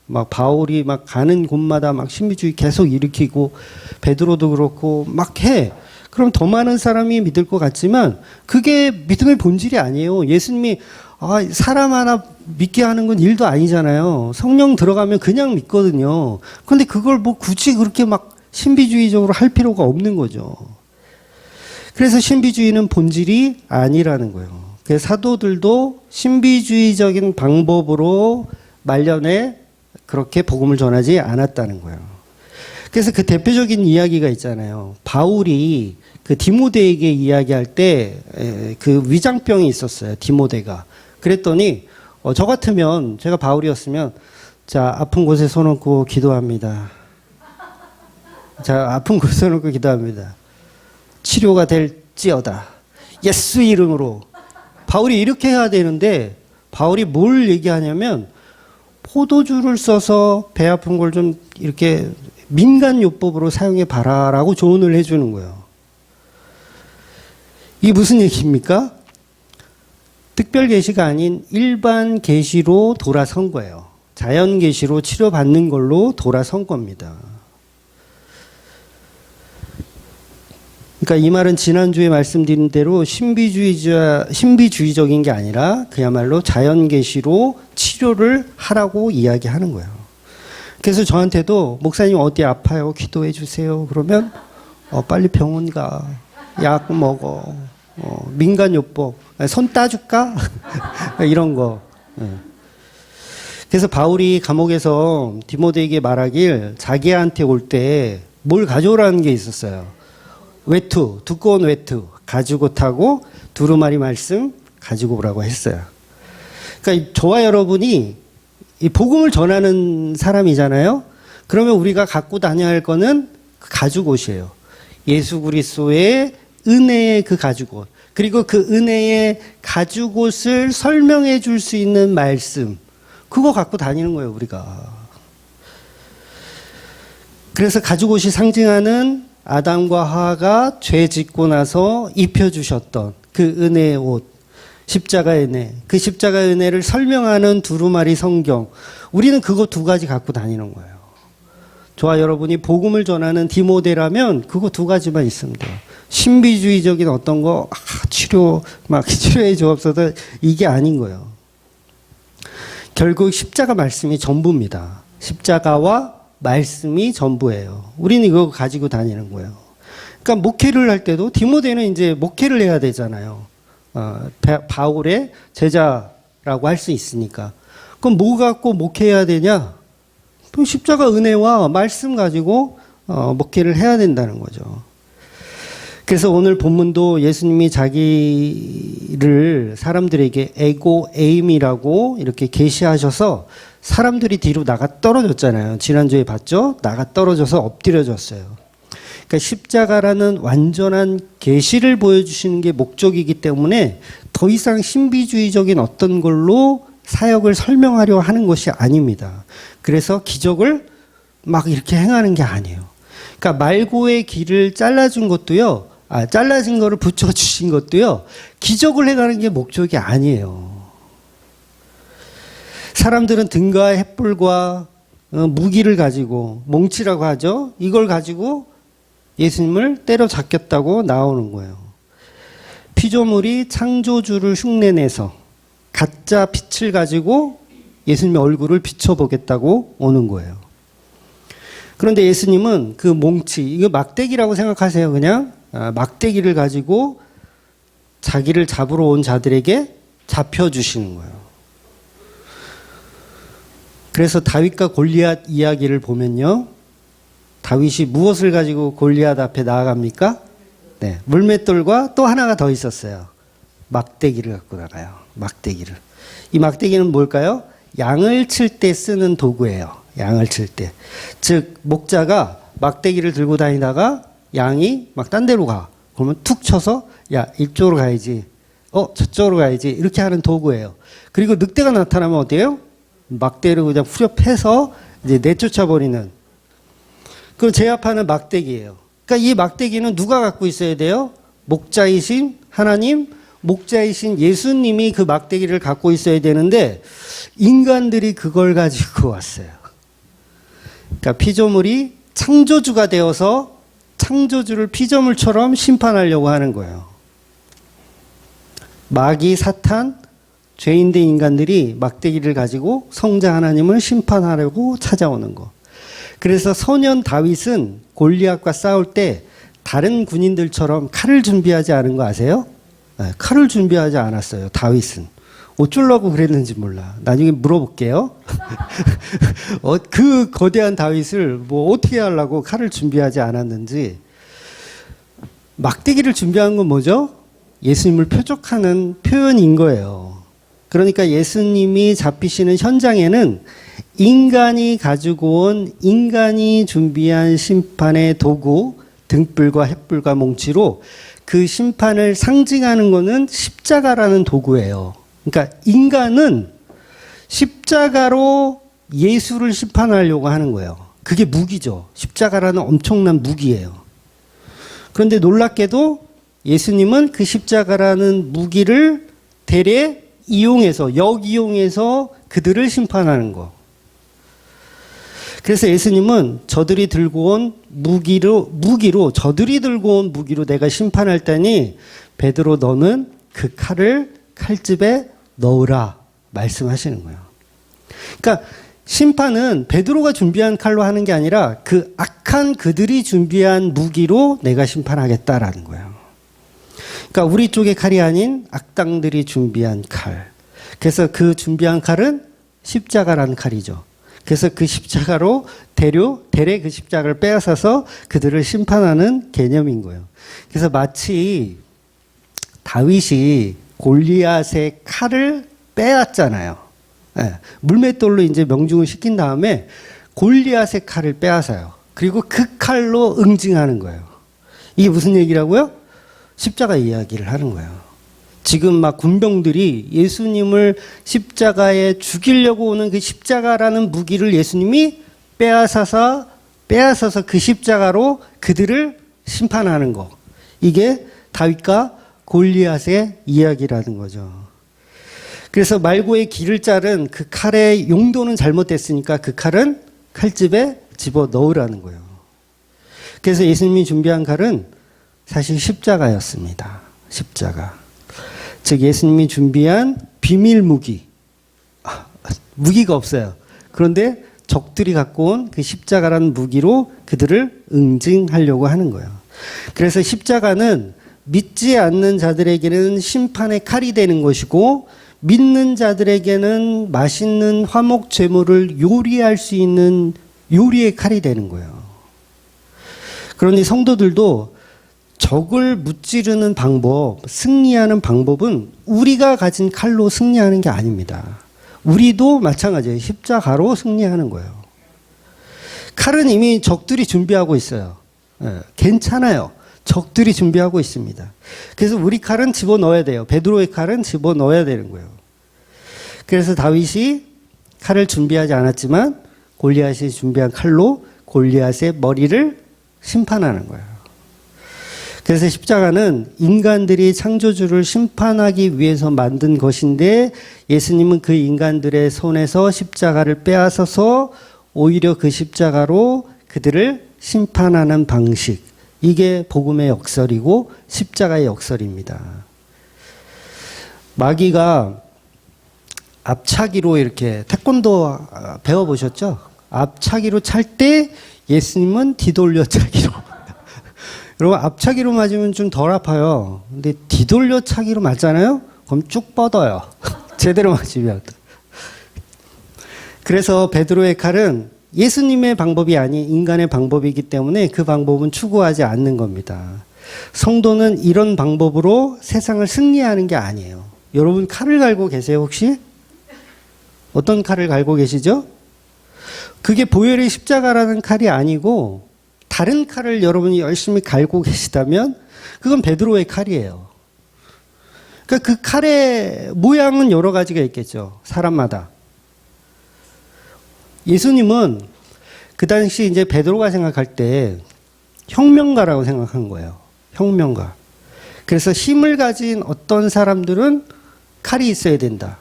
막 바울이 막 가는 곳마다 막 신비주의 계속 일으키고 베드로도 그렇고 막 해. 그럼 더 많은 사람이 믿을 것 같지만 그게 믿음의 본질이 아니에요. 예수님이 사람 하나 믿게 하는 건 일도 아니잖아요. 성령 들어가면 그냥 믿거든요. 그런데 그걸 뭐 굳이 그렇게 막 신비주의적으로 할 필요가 없는 거죠. 그래서 신비주의는 본질이 아니라는 거예요. 그래서 사도들도 신비주의적인 방법으로 말년에 그렇게 복음을 전하지 않았다는 거예요. 그래서 그 대표적인 이야기가 있잖아요. 바울이 그 디모데에게 이야기할 때 그 위장병이 있었어요. 디모데가. 그랬더니 저 같으면, 제가 바울이었으면, 자, 아픈 곳에 손 얹고 기도합니다. 자, 아픈 곳에 손 얹고 기도합니다. 치료가 될지어다. 예수 이름으로. 바울이 이렇게 해야 되는데 바울이 뭘 얘기하냐면 포도주를 써서 배 아픈 걸 좀 이렇게 민간요법으로 사용해 봐라라고 조언을 해주는 거예요. 이게 무슨 얘기입니까? 특별 계시가 아닌 일반 계시로 돌아선 거예요. 자연 계시로 치료받는 걸로 돌아선 겁니다. 그러니까 이 말은 지난주에 말씀드린 대로 신비주의적인 게 아니라 그야말로 자연 계시로 치료를 하라고 이야기하는 거예요. 그래서 저한테도 목사님 어디 아파요? 기도해 주세요. 그러면 빨리 병원 가. 약 먹어. 민간요법. 손 따줄까? 이런 거. 그래서 바울이 감옥에서 디모데에게 말하길 자기한테 올 때 뭘 가져오라는 게 있었어요. 외투, 두꺼운 외투 가지고 타고 두루마리 말씀 가지고 오라고 했어요. 그러니까 저와 여러분이 이 복음을 전하는 사람이잖아요. 그러면 우리가 갖고 다녀야 할 거는 그 가죽옷이에요. 예수 그리스도의 은혜의 그 가죽옷. 그리고 그 은혜의 가죽옷을 설명해 줄 수 있는 말씀. 그거 갖고 다니는 거예요, 우리가. 그래서 가죽옷이 상징하는 아담과 하와가 죄 짓고 나서 입혀주셨던 그 은혜의 옷. 십자가의 은혜. 그 십자가의 은혜를 설명하는 두루마리 성경. 우리는 그거 두 가지 갖고 다니는 거예요. 저와 여러분이 복음을 전하는 디모데라면 그거 두 가지만 있으면 돼요. 신비주의적인 어떤 거 치료해 주옵소서 이게 아닌 거예요. 결국 십자가 말씀이 전부입니다. 십자가와 말씀이 전부예요. 우리는 이거 가지고 다니는 거예요. 그러니까 목회를 할 때도 디모데는 이제 목회를 해야 되잖아요. 바울의 제자라고 할 수 있으니까. 그럼 뭐 갖고 목회해야 되냐? 또 십자가 은혜와 말씀 가지고 목회를 해야 된다는 거죠. 그래서 오늘 본문도 예수님이 자기를 사람들에게 에고 에임이라고 이렇게 계시하셔서 사람들이 뒤로 나가 떨어졌잖아요. 지난주에 봤죠? 나가 떨어져서 엎드려졌어요. 그러니까 십자가라는 완전한 계시를 보여주시는 게 목적이기 때문에 더 이상 신비주의적인 어떤 걸로 사역을 설명하려 하는 것이 아닙니다. 그래서 기적을 막 이렇게 행하는 게 아니에요. 그러니까 말고의 길을 잘라준 것도요, 잘라진 거를 붙여주신 것도요, 기적을 행하는 게 목적이 아니에요. 사람들은 등과 횃불과 무기를 가지고, 몽치라고 하죠. 이걸 가지고 예수님을 때려잡겠다고 나오는 거예요. 피조물이 창조주를 흉내내서 가짜 빛을 가지고 예수님의 얼굴을 비춰보겠다고 오는 거예요. 그런데 예수님은 그 몽치, 이거 막대기라고 생각하세요. 그냥 막대기를 가지고 자기를 잡으러 온 자들에게 잡혀주시는 거예요. 그래서 다윗과 골리앗 이야기를 보면요, 다윗이 무엇을 가지고 골리앗 앞에 나아갑니까? 네, 물맷돌과 또 하나가 더 있었어요. 막대기를 갖고 나가요. 막대기를. 이 막대기는 뭘까요? 양을 칠 때 쓰는 도구예요. 양을 칠 때. 즉 목자가 막대기를 들고 다니다가 양이 막 딴 데로 가. 그러면 툭 쳐서 야, 이쪽으로 가야지. 저쪽으로 가야지. 이렇게 하는 도구예요. 그리고 늑대가 나타나면 어때요? 막대를 그냥 후려 패서 이제 내쫓아 버리는. 그럼 제압하는 막대기예요. 그러니까 이 막대기는 누가 갖고 있어야 돼요? 목자이신 하나님, 목자이신 예수님이 그 막대기를 갖고 있어야 되는데 인간들이 그걸 가지고 왔어요. 그러니까 피조물이 창조주가 되어서 창조주를 피조물처럼 심판하려고 하는 거예요. 마귀, 사탄, 죄인된 인간들이 막대기를 가지고 성자 하나님을 심판하려고 찾아오는 거. 그래서 소년 다윗은 골리앗과 싸울 때 다른 군인들처럼 칼을 준비하지 않은 거 아세요? 네, 칼을 준비하지 않았어요. 다윗은. 어쩌려고 그랬는지 몰라. 나중에 물어볼게요. 그 거대한 다윗을 뭐 어떻게 하려고 칼을 준비하지 않았는지. 막대기를 준비한 건 뭐죠? 예수님을 표적하는 표현인 거예요. 그러니까 예수님이 잡히시는 현장에는 인간이 가지고 온, 인간이 준비한 심판의 도구, 등불과 횃불과 몽치로 그 심판을 상징하는 것은 십자가라는 도구예요. 그러니까 인간은 십자가로 예수를 심판하려고 하는 거예요. 그게 무기죠. 십자가라는 엄청난 무기예요. 그런데 놀랍게도 예수님은 그 십자가라는 무기를 대래 이용해서, 역이용해서 그들을 심판하는 거. 그래서 예수님은 저들이 들고 온 무기로 저들이 들고 온 무기로 내가 심판할 때니 베드로 너는 그 칼을 칼집에 넣으라 말씀하시는 거예요. 그러니까 심판은 베드로가 준비한 칼로 하는 게 아니라 그 악한 그들이 준비한 무기로 내가 심판하겠다라는 거예요. 그러니까 우리 쪽의 칼이 아닌 악당들이 준비한 칼. 그래서 그 준비한 칼은 십자가라는 칼이죠. 그래서 그 십자가로 대래 그 십자가를 빼앗아서 그들을 심판하는 개념인 거예요. 그래서 마치 다윗이 골리앗의 칼을 빼앗잖아요. 네. 물맷돌로 이제 명중을 시킨 다음에 골리앗의 칼을 빼앗아요. 그리고 그 칼로 응징하는 거예요. 이게 무슨 얘기라고요? 십자가 이야기를 하는 거예요. 지금 막 군병들이 예수님을 십자가에 죽이려고 오는 그 십자가라는 무기를 예수님이 빼앗아서 그 십자가로 그들을 심판하는 거. 이게 다윗과 골리앗의 이야기라는 거죠. 그래서 말고의 길을 자른 그 칼의 용도는 잘못됐으니까 그 칼은 칼집에 집어 넣으라는 거예요. 그래서 예수님이 준비한 칼은 사실 십자가였습니다. 십자가. 즉 예수님이 준비한 비밀 무기. 무기가 없어요. 그런데 적들이 갖고 온 그 십자가라는 무기로 그들을 응징하려고 하는 거예요. 그래서 십자가는 믿지 않는 자들에게는 심판의 칼이 되는 것이고 믿는 자들에게는 맛있는 화목 제물을 요리할 수 있는 요리의 칼이 되는 거예요. 그러니 성도들도 적을 무찌르는 방법, 승리하는 방법은 우리가 가진 칼로 승리하는 게 아닙니다. 우리도 마찬가지예요. 십자가로 승리하는 거예요. 칼은 이미 적들이 준비하고 있어요. 괜찮아요. 적들이 준비하고 있습니다. 그래서 우리 칼은 집어넣어야 돼요. 베드로의 칼은 집어넣어야 되는 거예요. 그래서 다윗이 칼을 준비하지 않았지만 골리앗이 준비한 칼로 골리앗의 머리를 심판하는 거예요. 그래서 십자가는 인간들이 창조주를 심판하기 위해서 만든 것인데 예수님은 그 인간들의 손에서 십자가를 빼앗아서 오히려 그 십자가로 그들을 심판하는 방식. 이게 복음의 역설이고 십자가의 역설입니다. 마귀가 앞차기로 이렇게 태권도 배워보셨죠? 앞차기로 찰 때 예수님은 뒤돌려 차기로. 여러분 앞차기로 맞으면 좀 덜 아파요. 근데 뒤돌려 차기로 맞잖아요? 그럼 쭉 뻗어요. 제대로 맞으면. 그래서 베드로의 칼은 예수님의 방법이 아닌 인간의 방법이기 때문에 그 방법은 추구하지 않는 겁니다. 성도는 이런 방법으로 세상을 승리하는 게 아니에요. 여러분 칼을 갈고 계세요 혹시? 어떤 칼을 갈고 계시죠? 그게 보혈의 십자가라는 칼이 아니고 다른 칼을 여러분이 열심히 갈고 계시다면 그건 베드로의 칼이에요. 그러니까 그 칼의 모양은 여러 가지가 있겠죠. 사람마다. 예수님은 그 당시 이제 베드로가 생각할 때 혁명가라고 생각한 거예요. 혁명가. 그래서 힘을 가진 어떤 사람들은 칼이 있어야 된다.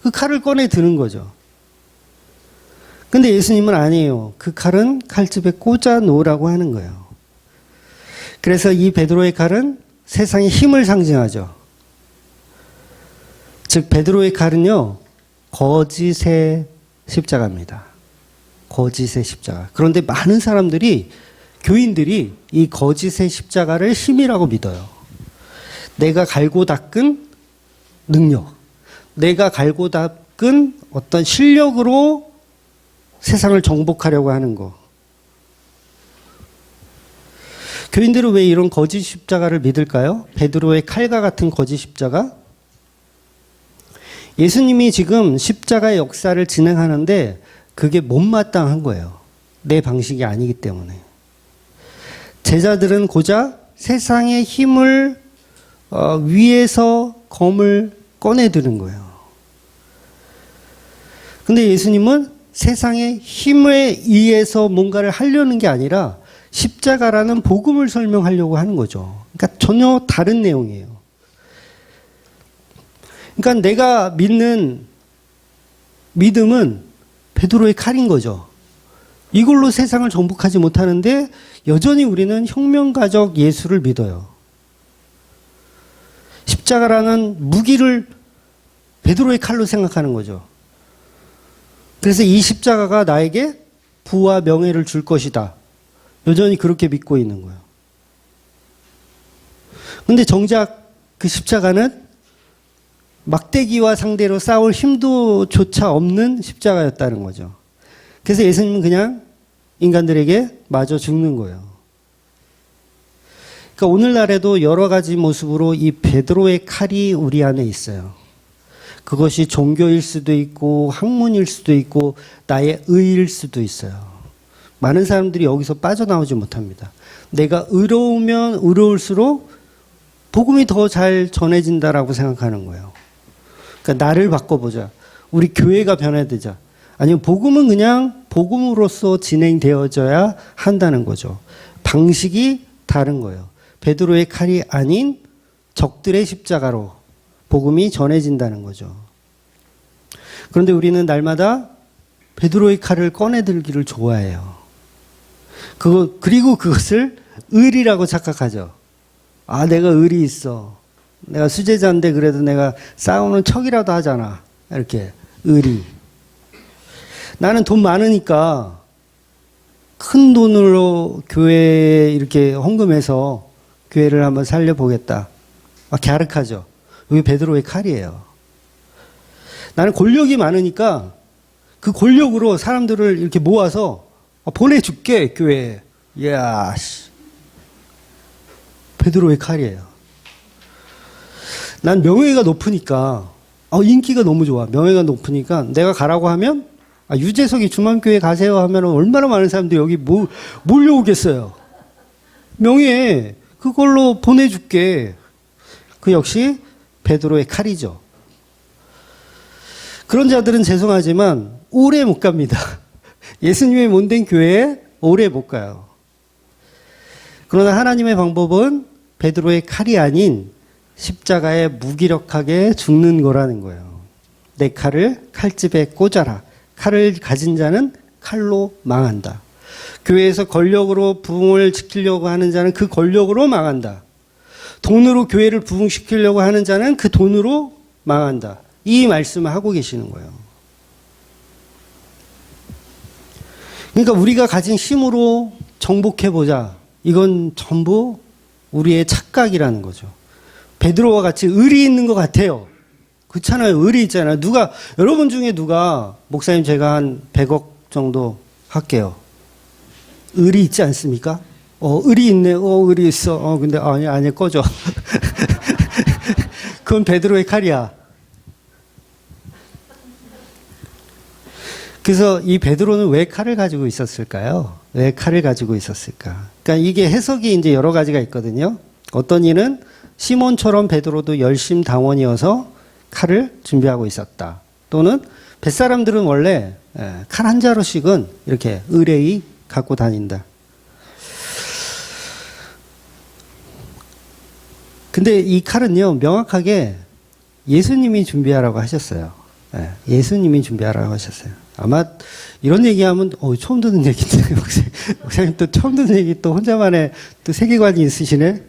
그 칼을 꺼내 드는 거죠. 근데 예수님은 아니에요. 그 칼은 칼집에 꽂아 놓으라고 하는 거예요. 그래서 이 베드로의 칼은 세상의 힘을 상징하죠. 즉 베드로의 칼은요. 거짓의 십자가입니다. 거짓의 십자가. 그런데 많은 사람들이 교인들이 이 거짓의 십자가를 힘이라고 믿어요. 내가 갈고 닦은 능력. 내가 갈고 닦은 어떤 실력으로 세상을 정복하려고 하는 거. 교인들은 왜 이런 거짓 십자가를 믿을까요? 베드로의 칼과 같은 거짓 십자가? 예수님이 지금 십자가의 역사를 진행하는데 그게 못마땅한 거예요. 내 방식이 아니기 때문에. 제자들은 고작 세상의 힘을 위에서 검을 꺼내드는 거예요. 근데 예수님은 세상의 힘에 의해서 뭔가를 하려는 게 아니라 십자가라는 복음을 설명하려고 하는 거죠. 그러니까 전혀 다른 내용이에요. 그러니까 내가 믿는 믿음은 베드로의 칼인 거죠. 이걸로 세상을 정복하지 못하는데 여전히 우리는 혁명가적 예수를 믿어요. 십자가라는 무기를 베드로의 칼로 생각하는 거죠. 그래서 이 십자가가 나에게 부와 명예를 줄 것이다. 여전히 그렇게 믿고 있는 거예요. 근데 정작 그 십자가는 막대기와 상대로 싸울 힘도 조차 없는 십자가였다는 거죠. 그래서 예수님은 그냥 인간들에게 마저 죽는 거예요. 그러니까 오늘날에도 여러 가지 모습으로 이 베드로의 칼이 우리 안에 있어요. 그것이 종교일 수도 있고 학문일 수도 있고 나의 의일 수도 있어요. 많은 사람들이 여기서 빠져나오지 못합니다. 내가 의로우면 의로울수록 복음이 더 잘 전해진다라고 생각하는 거예요. 그러니까 나를 바꿔보자. 우리 교회가 변화되자. 아니면 복음은 그냥 복음으로서 진행되어져야 한다는 거죠. 방식이 다른 거예요. 베드로의 칼이 아닌 적들의 십자가로 복음이 전해진다는 거죠. 그런데 우리는 날마다 베드로의 칼을 꺼내들기를 좋아해요. 그리고 그것을 의리라고 착각하죠. 아, 내가 의리 있어. 내가 수제자인데 그래도 내가 싸우는 척이라도 하잖아. 이렇게 의리. 나는 돈 많으니까 큰 돈으로 교회에 이렇게 헌금해서 교회를 한번 살려보겠다. 갸륵하죠. 이게 베드로의 칼이에요. 나는 권력이 많으니까 그 권력으로 사람들을 이렇게 모아서 보내줄게, 교회에. 이야, 씨. 베드로의 칼이에요. 난 명예가 높으니까, 인기가 너무 좋아. 명예가 높으니까 내가 가라고 하면, 유재석이 중앙교회 가세요 하면 얼마나 많은 사람들이 여기 몰려오겠어요. 명예, 그걸로 보내줄게. 그 역시 베드로의 칼이죠. 그런 자들은 죄송하지만 오래 못 갑니다. 예수님의 몸된 교회에 오래 못 가요. 그러나 하나님의 방법은 베드로의 칼이 아닌 십자가에 무기력하게 죽는 거라는 거예요. 내 칼을 칼집에 꽂아라. 칼을 가진 자는 칼로 망한다. 교회에서 권력으로 부흥을 지키려고 하는 자는 그 권력으로 망한다. 돈으로 교회를 부흥시키려고 하는 자는 그 돈으로 망한다. 이 말씀을 하고 계시는 거예요. 그러니까 우리가 가진 힘으로 정복해보자. 이건 전부 우리의 착각이라는 거죠. 베드로와 같이 의리 있는 것 같아요. 그렇잖아요. 의리 있잖아요. 여러분 중에 누가, 목사님 제가 한 100억 정도 할게요. 의리 있지 않습니까? 의리 있네. 의리 있어. 근데 아니 꺼져. 그건 베드로의 칼이야. 그래서 이 베드로는 왜 칼을 가지고 있었을까요? 왜 칼을 가지고 있었을까? 그러니까 이게 해석이 이제 여러 가지가 있거든요. 어떤 이는 시몬처럼 베드로도 열심 당원이어서 칼을 준비하고 있었다. 또는 뱃사람들은 원래 칼 한 자루씩은 이렇게 의뢰히 갖고 다닌다. 근데 이 칼은요, 명확하게 예수님이 준비하라고 하셨어요. 예수님이 준비하라고 하셨어요. 아마 이런 얘기하면 처음 듣는 얘기인데 목사님 또 처음 듣는 얘기 또 혼자만의 또 세계관이 있으시네.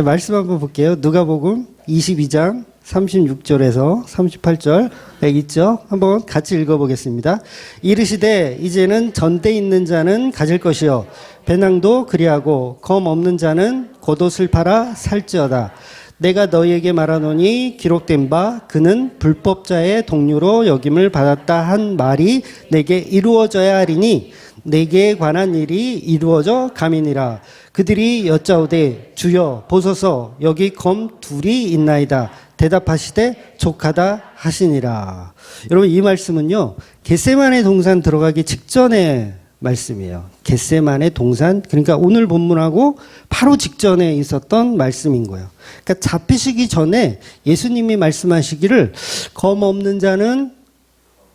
말씀 한번 볼게요. 누가복음 22장 36절에서 38절 있죠? 한번 같이 읽어보겠습니다. 이르시되 이제는 전대 있는 자는 가질 것이요 배낭도 그리하고 검 없는 자는 겉옷을 팔아 살지어다. 내가 너희에게 말하노니 기록된 바 그는 불법자의 동료로 여김을 받았다 한 말이 내게 이루어져야 하리니 내게 관한 일이 이루어져 감이니라. 그들이 여짜오되 주여 보소서 여기 검 둘이 있나이다. 대답하시되 족하다 하시니라. 여러분 이 말씀은요 겟세마네 동산 들어가기 직전의 말씀이에요. 겟세마네 동산, 그러니까 오늘 본문하고 바로 직전에 있었던 말씀인 거예요. 그러니까 잡히시기 전에 예수님이 말씀하시기를 검 없는 자는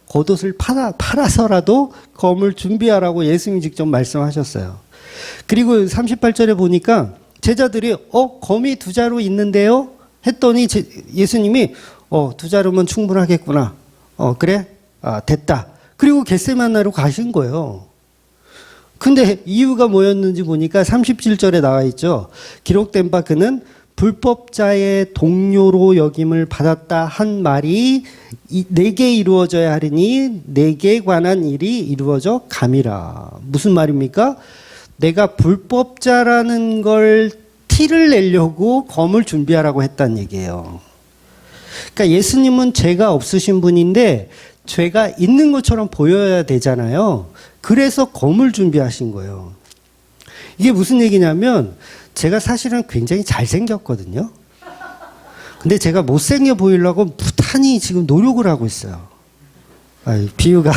겉옷을 팔아서라도 검을 준비하라고 예수님이 직접 말씀하셨어요. 그리고 38절에 보니까 제자들이 검이 2자루 있는데요? 했더니 예수님이 2자루면 충분하겠구나. 그래? 됐다. 그리고 겟세마네로 가신 거예요. 근데 이유가 뭐였는지 보니까 37절에 나와 있죠. 기록된 바 그는 불법자의 동료로 여김을 받았다 한 말이 내게 이루어져야 하리니 내게 관한 일이 이루어져 감이라. 무슨 말입니까? 내가 불법자라는 걸 티를 내려고 검을 준비하라고 했다는 얘기예요. 그러니까 예수님은 죄가 없으신 분인데 죄가 있는 것처럼 보여야 되잖아요. 그래서 검을 준비하신 거예요. 이게 무슨 얘기냐면 제가 사실은 굉장히 잘생겼거든요. 근데 제가 못생겨 보이려고 무탄히 지금 노력을 하고 있어요. 비유가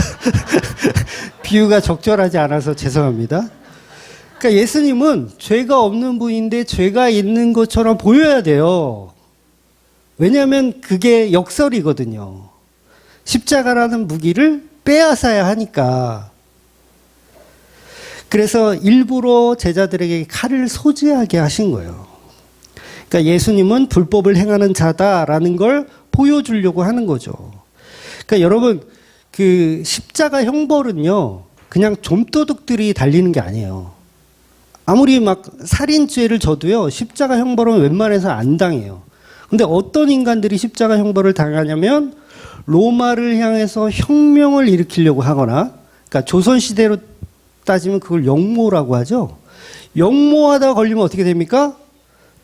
비유가 적절하지 않아서 죄송합니다. 그러니까 예수님은 죄가 없는 분인데 죄가 있는 것처럼 보여야 돼요. 왜냐하면 그게 역설이거든요. 십자가라는 무기를 빼앗아야 하니까. 그래서 일부러 제자들에게 칼을 소지하게 하신 거예요. 그러니까 예수님은 불법을 행하는 자다라는 걸 보여주려고 하는 거죠. 그러니까 여러분, 그 십자가 형벌은요, 그냥 좀도둑들이 달리는 게 아니에요. 아무리 막 살인죄를 져도요, 십자가 형벌은 웬만해서 안 당해요. 근데 어떤 인간들이 십자가 형벌을 당하냐면, 로마를 향해서 혁명을 일으키려고 하거나, 그러니까 조선시대로 따지면 그걸 역모라고 하죠. 역모하다 걸리면 어떻게 됩니까?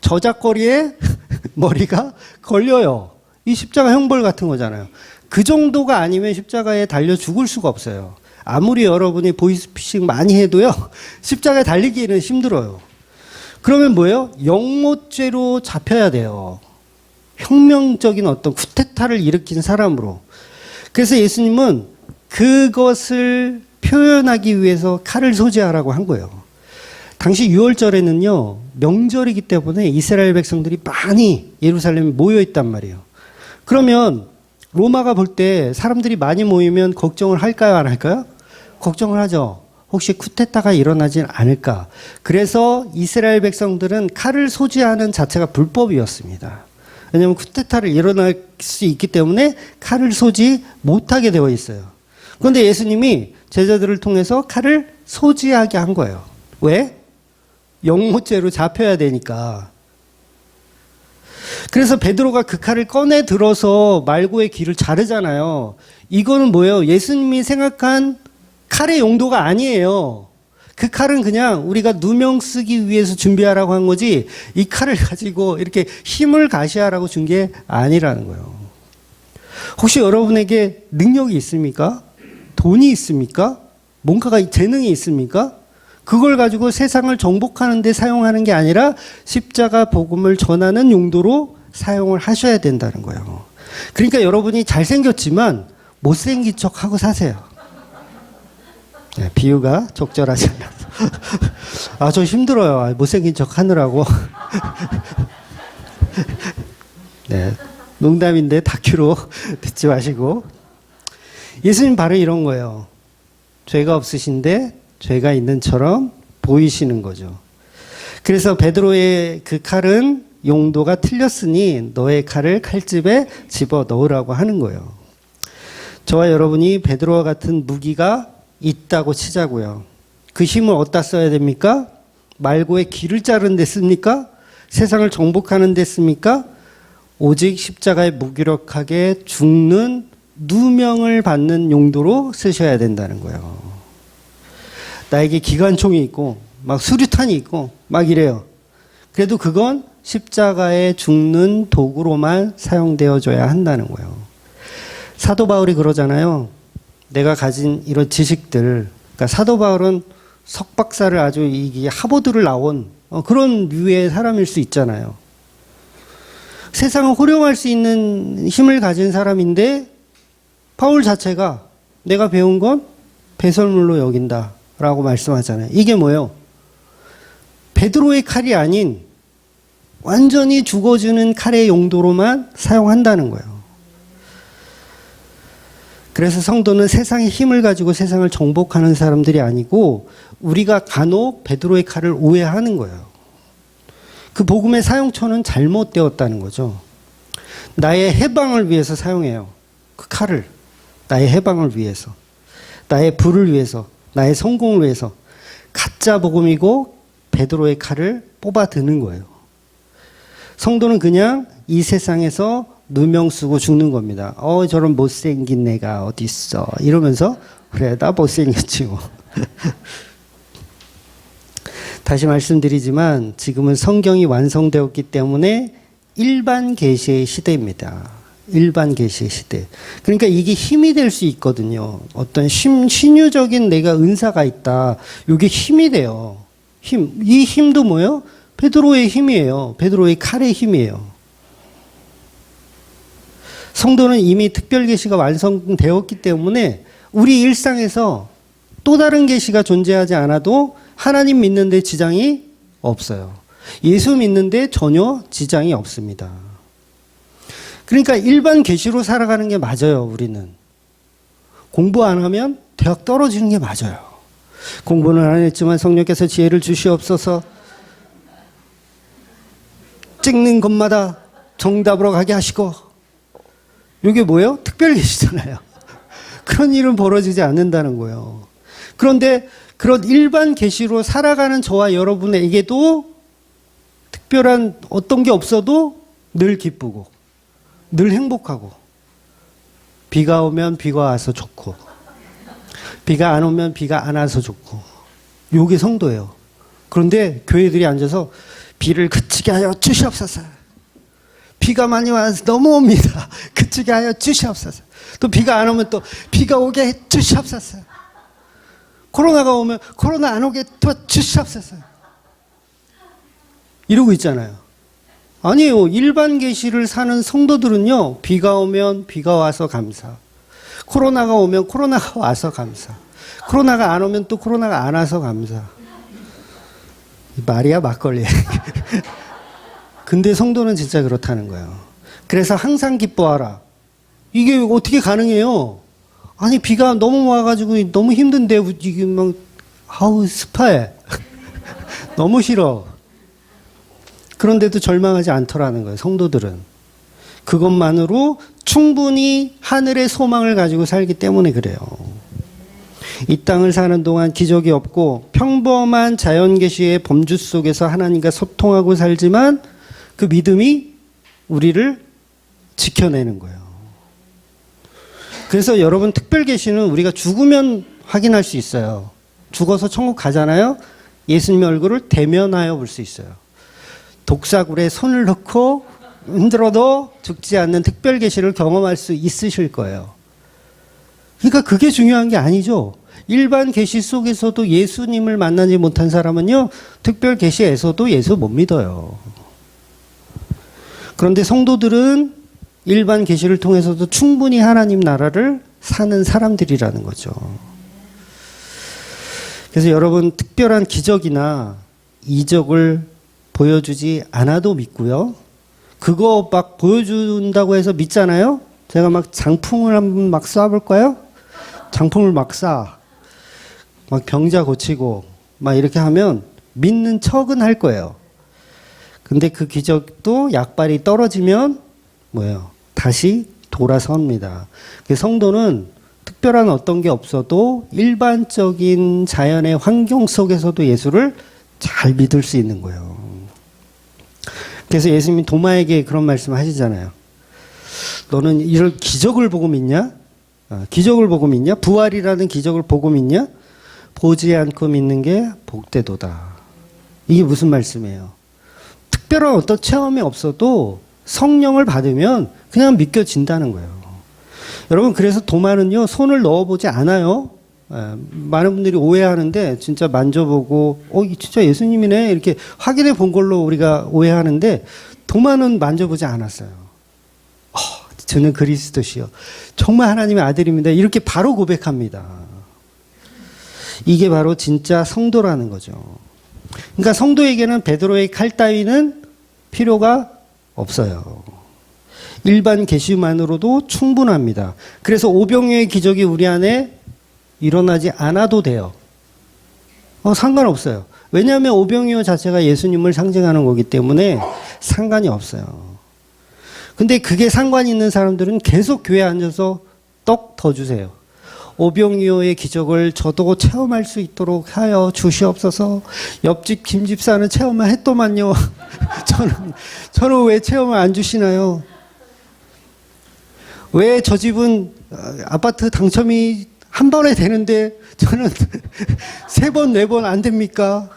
저작거리에 머리가 걸려요. 이 십자가 형벌 같은 거잖아요. 그 정도가 아니면 십자가에 달려 죽을 수가 없어요. 아무리 여러분이 보이스피싱 많이 해도요, 십자가에 달리기는 힘들어요. 그러면 뭐예요? 역모죄로 잡혀야 돼요. 혁명적인 어떤 쿠데타를 일으킨 사람으로. 그래서 예수님은 그것을 표현하기 위해서 칼을 소지하라고 한 거예요. 당시 6월절에는요, 명절이기 때문에 이스라엘 백성들이 많이 예루살렘에 모여 있단 말이에요. 그러면 로마가 볼 때 사람들이 많이 모이면 걱정을 할까요, 안 할까요? 걱정을 하죠. 혹시 쿠데타가 일어나진 않을까. 그래서 이스라엘 백성들은 칼을 소지하는 자체가 불법이었습니다. 왜냐하면 쿠데타를 일어날 수 있기 때문에 칼을 소지 못하게 되어 있어요. 그런데 예수님이 제자들을 통해서 칼을 소지하게 한 거예요. 왜? 영모죄로 잡혀야 되니까. 그래서 베드로가 그 칼을 꺼내 들어서 말고의 귀를 자르잖아요. 이거는 뭐예요? 예수님이 생각한 칼의 용도가 아니에요. 그 칼은 그냥 우리가 누명 쓰기 위해서 준비하라고 한 거지, 이 칼을 가지고 이렇게 힘을 가시하라고 준 게 아니라는 거예요. 혹시 여러분에게 능력이 있습니까? 돈이 있습니까? 뭔가가 재능이 있습니까? 그걸 가지고 세상을 정복하는 데 사용하는 게 아니라 십자가 복음을 전하는 용도로 사용을 하셔야 된다는 거예요. 그러니까 여러분이 잘생겼지만 못생긴 척하고 사세요. 네, 비유가 적절하지 않아서. 아, 저 힘들어요. 못생긴 척 하느라고. 네, 농담인데 다큐로 듣지 마시고. 예수님 바로 이런 거예요. 죄가 없으신데 죄가 있는처럼 보이시는 거죠. 그래서 베드로의 그 칼은 용도가 틀렸으니 너의 칼을 칼집에 집어 넣으라고 하는 거예요. 저와 여러분이 베드로와 같은 무기가 있다고 치자고요. 그 힘을 어디다 써야 됩니까? 말고의 귀를 자르는 데 씁니까? 세상을 정복하는 데 씁니까? 오직 십자가에 무기력하게 죽는 누명을 받는 용도로 쓰셔야 된다는 거예요. 나에게 기관총이 있고 막 수류탄이 있고 막 이래요. 그래도 그건 십자가에 죽는 도구로만 사용되어져야 한다는 거예요. 사도 바울이 그러잖아요. 내가 가진 이런 지식들, 그러니까 사도 바울은 석박사를 아주 이 하버드를 나온 그런 류의 사람일 수 있잖아요. 세상을 호령할 수 있는 힘을 가진 사람인데 바울 자체가 내가 배운 건 배설물로 여긴다라고 말씀하잖아요. 이게 뭐예요? 베드로의 칼이 아닌 완전히 죽어주는 칼의 용도로만 사용한다는 거예요. 그래서 성도는 세상의 힘을 가지고 세상을 정복하는 사람들이 아니고 우리가 간혹 베드로의 칼을 오해하는 거예요. 그 복음의 사용처는 잘못되었다는 거죠. 나의 해방을 위해서 사용해요. 그 칼을. 나의 해방을 위해서. 나의 부를 위해서. 나의 성공을 위해서. 가짜 복음이고 베드로의 칼을 뽑아 드는 거예요. 성도는 그냥 이 세상에서 누명 쓰고 죽는 겁니다. 저런 못생긴 애가 어디 있어. 이러면서 그래 나 못생겼지 뭐. 다시 말씀드리지만 지금은 성경이 완성되었기 때문에 일반 계시의 시대입니다. 일반 계시의 시대. 그러니까 이게 힘이 될 수 있거든요. 어떤 신유적인 내가 은사가 있다. 이게 힘이 돼요. 힘. 이 힘도 뭐예요? 베드로의 힘이에요. 베드로의 칼의 힘이에요. 성도는 이미 특별 계시가 완성되었기 때문에 우리 일상에서 또 다른 계시가 존재하지 않아도 하나님 믿는데 지장이 없어요. 예수 믿는데 전혀 지장이 없습니다. 그러니까 일반 계시로 살아가는 게 맞아요, 우리는. 공부 안 하면 대학 떨어지는 게 맞아요. 공부는 안 했지만 성령께서 지혜를 주시옵소서. 찍는 것마다 정답으로 가게 하시고. 이게 뭐예요? 특별 계시잖아요. 그런 일은 벌어지지 않는다는 거예요. 그런데 그런 일반 계시로 살아가는 저와 여러분에게도 특별한 어떤 게 없어도 늘 기쁘고 늘 행복하고 비가 오면 비가 와서 좋고 비가 안 오면 비가 안 와서 좋고 요게 성도예요. 그런데 교회들이 앉아서 비를 그치게 하여 주시옵소서. 비가 많이 와서 넘어옵니다. 그치게 하여 주시옵소서. 또 비가 안 오면 또 비가 오게 해 주시옵소서. 코로나가 오면 코로나 안 오게 또 주시옵소서. 이러고 있잖아요. 아니에요. 일반 계시를 사는 성도들은요. 비가 오면 비가 와서 감사. 코로나가 오면 코로나가 와서 감사. 코로나가 안 오면 또 코로나가 안 와서 감사. 말이야 막걸리. 근데 성도는 진짜 그렇다는 거예요. 그래서 항상 기뻐하라. 이게 어떻게 가능해요? 아니, 비가 너무 와가지고 너무 힘든데, 이게 막, 아우, 습해. 너무 싫어. 그런데도 절망하지 않더라는 거예요, 성도들은. 그것만으로 충분히 하늘의 소망을 가지고 살기 때문에 그래요. 이 땅을 사는 동안 기적이 없고 평범한 자연계시의 범주 속에서 하나님과 소통하고 살지만 그 믿음이 우리를 지켜내는 거예요. 그래서 여러분, 특별계시는 우리가 죽으면 확인할 수 있어요. 죽어서 천국 가잖아요. 예수님의 얼굴을 대면하여 볼 수 있어요. 독사굴에 손을 넣고 흔들어도 죽지 않는 특별계시를 경험할 수 있으실 거예요. 그러니까 그게 중요한 게 아니죠. 일반 계시 속에서도 예수님을 만나지 못한 사람은요, 특별계시에서도 예수 못 믿어요. 그런데 성도들은 일반 계시를 통해서도 충분히 하나님 나라를 사는 사람들이라는 거죠. 그래서 여러분, 특별한 기적이나 이적을 보여주지 않아도 믿고요. 그거 막 보여준다고 해서 믿잖아요. 제가 막 장풍을 한번 막 쏴볼까요? 장풍을 막 쏴. 막 병자 고치고 막 이렇게 하면 믿는 척은 할 거예요. 근데 그 기적도 약발이 떨어지면 뭐예요? 다시 돌아섭니다. 성도는 특별한 어떤 게 없어도 일반적인 자연의 환경 속에서도 예수를 잘 믿을 수 있는 거예요. 그래서 예수님이 도마에게 그런 말씀 하시잖아요. 너는 이런 기적을 보고 믿냐? 기적을 보고 믿냐? 부활이라는 기적을 보고 믿냐? 보지 않고 믿는 게 복되도다. 이게 무슨 말씀이에요? 특별한 어떤 체험이 없어도 성령을 받으면 그냥 믿겨진다는 거예요. 여러분, 그래서 도마는요, 손을 넣어보지 않아요. 많은 분들이 오해하는데, 진짜 만져보고, 진짜 예수님이네, 이렇게 확인해 본 걸로 우리가 오해하는데, 도마는 만져보지 않았어요. 저는 그리스도시요, 정말 하나님의 아들입니다, 이렇게 바로 고백합니다. 이게 바로 진짜 성도라는 거죠. 그러니까 성도에게는 베드로의 칼 따위는 필요가 없어요. 일반 계시만으로도 충분합니다. 그래서 오병이어의 기적이 우리 안에 일어나지 않아도 돼요. 상관없어요. 왜냐하면 오병이어 자체가 예수님을 상징하는 거기 때문에 상관이 없어요. 근데 그게 상관이 있는 사람들은 계속 교회에 앉아서 떡 더 주세요. 오병이어의 기적을 저도 체험할 수 있도록 하여 주시옵소서. 옆집 김 집사는 체험만 했더만요. 저는 왜 체험을 안 주시나요? 왜 저 집은 아파트 당첨이 한 번에 되는데 저는 3번, 4번 안 됩니까?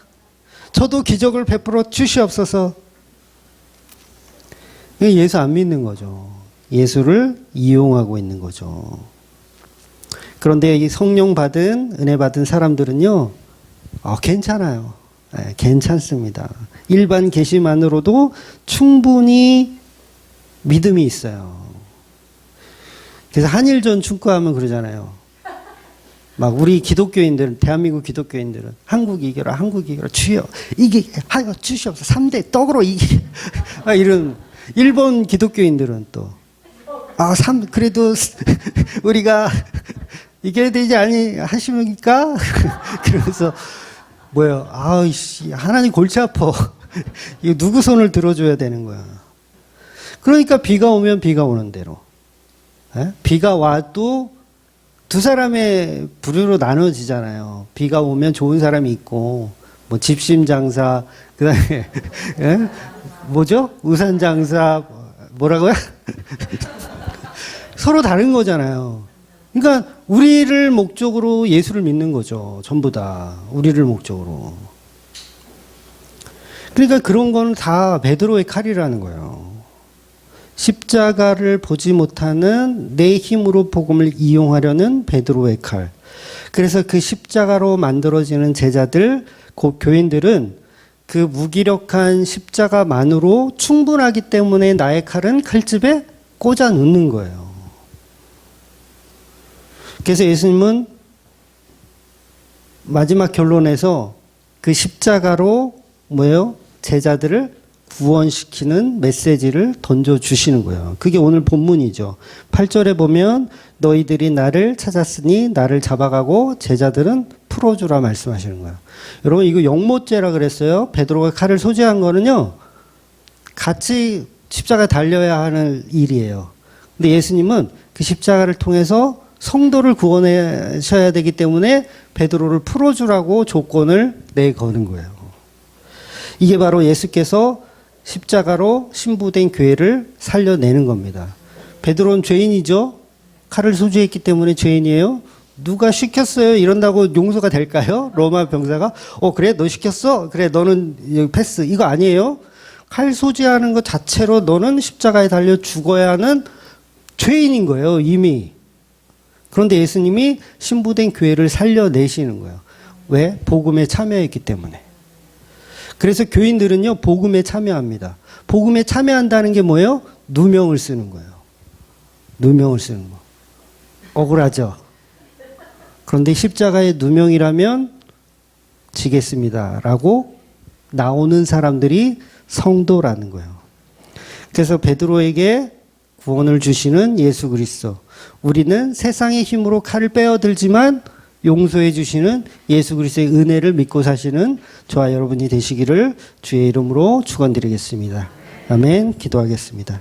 저도 기적을 베풀어 주시옵소서. 예수 안 믿는 거죠. 예수를 이용하고 있는 거죠. 그런데 이 성령 받은, 은혜 받은 사람들은요, 괜찮아요. 괜찮습니다. 일반 계시만으로도 충분히 믿음이 있어요. 그래서 한일전 축구하면 그러잖아요. 막 우리 기독교인들은, 대한민국 기독교인들은 한국 이겨라, 한국 이겨라, 주여 이게 하여 주시옵소서, 3대 떡으로 이기. 이런 일본 기독교인들은 또 그래도 우리가 이겨야 되지 하십니까? 그러면서 뭐예요? 하나님 골치 아파. 이거 누구 손을 들어줘야 되는 거야. 그러니까 비가 오면 비가 오는 대로, 비가 와도 두 사람의 부류로 나눠지잖아요. 비가 오면 좋은 사람이 있고, 뭐 집심 장사, 그다음에 뭐죠? 우산 장사, 뭐라고요? 서로 다른 거잖아요. 그러니까 우리를 목적으로 예수를 믿는 거죠. 전부 다 우리를 목적으로. 그러니까 그런 건 다 베드로의 칼이라는 거예요. 십자가를 보지 못하는 내 힘으로 복음을 이용하려는 베드로의 칼. 그래서 그 십자가로 만들어지는 제자들, 곧 교인들은 그 무기력한 십자가만으로 충분하기 때문에 나의 칼은 칼집에 꽂아 놓는 거예요. 그래서 예수님은 마지막 결론에서 그 십자가로 제자들을 구원시키는 메시지를 던져주시는 거예요. 그게 오늘 본문이죠. 8절에 보면 너희들이 나를 찾았으니 나를 잡아가고 제자들은 풀어주라 말씀하시는 거예요. 여러분 이거 영모죄라 그랬어요. 베드로가 칼을 소지한 거는요. 같이 십자가에 달려야 하는 일이에요. 근데 예수님은 그 십자가를 통해서 성도를 구원하셔야 되기 때문에 베드로를 풀어주라고 조건을 내거는 거예요. 이게 바로 예수께서 십자가로 신부된 교회를 살려내는 겁니다. 베드로는 죄인이죠. 칼을 소지했기 때문에 죄인이에요. 누가 시켰어요? 이런다고 용서가 될까요? 로마 병사가 그래 너 시켰어? 그래 너는 패스. 이거 아니에요. 칼 소지하는 것 자체로 너는 십자가에 달려 죽어야 하는 죄인인 거예요. 이미. 그런데 예수님이 신부된 교회를 살려내시는 거예요. 왜? 복음에 참여했기 때문에. 그래서 교인들은요, 복음에 참여합니다. 복음에 참여한다는 게 뭐예요? 누명을 쓰는 거예요. 누명을 쓰는 거. 억울하죠? 그런데 십자가의 누명이라면 지겠습니다. 라고 나오는 사람들이 성도라는 거예요. 그래서 베드로에게 구원을 주시는 예수 그리스도. 우리는 세상의 힘으로 칼을 빼어들지만 용서해 주시는 예수 그리스도의 은혜를 믿고 사시는 저와 여러분이 되시기를 주의 이름으로 축원드리겠습니다. 아멘. 기도하겠습니다.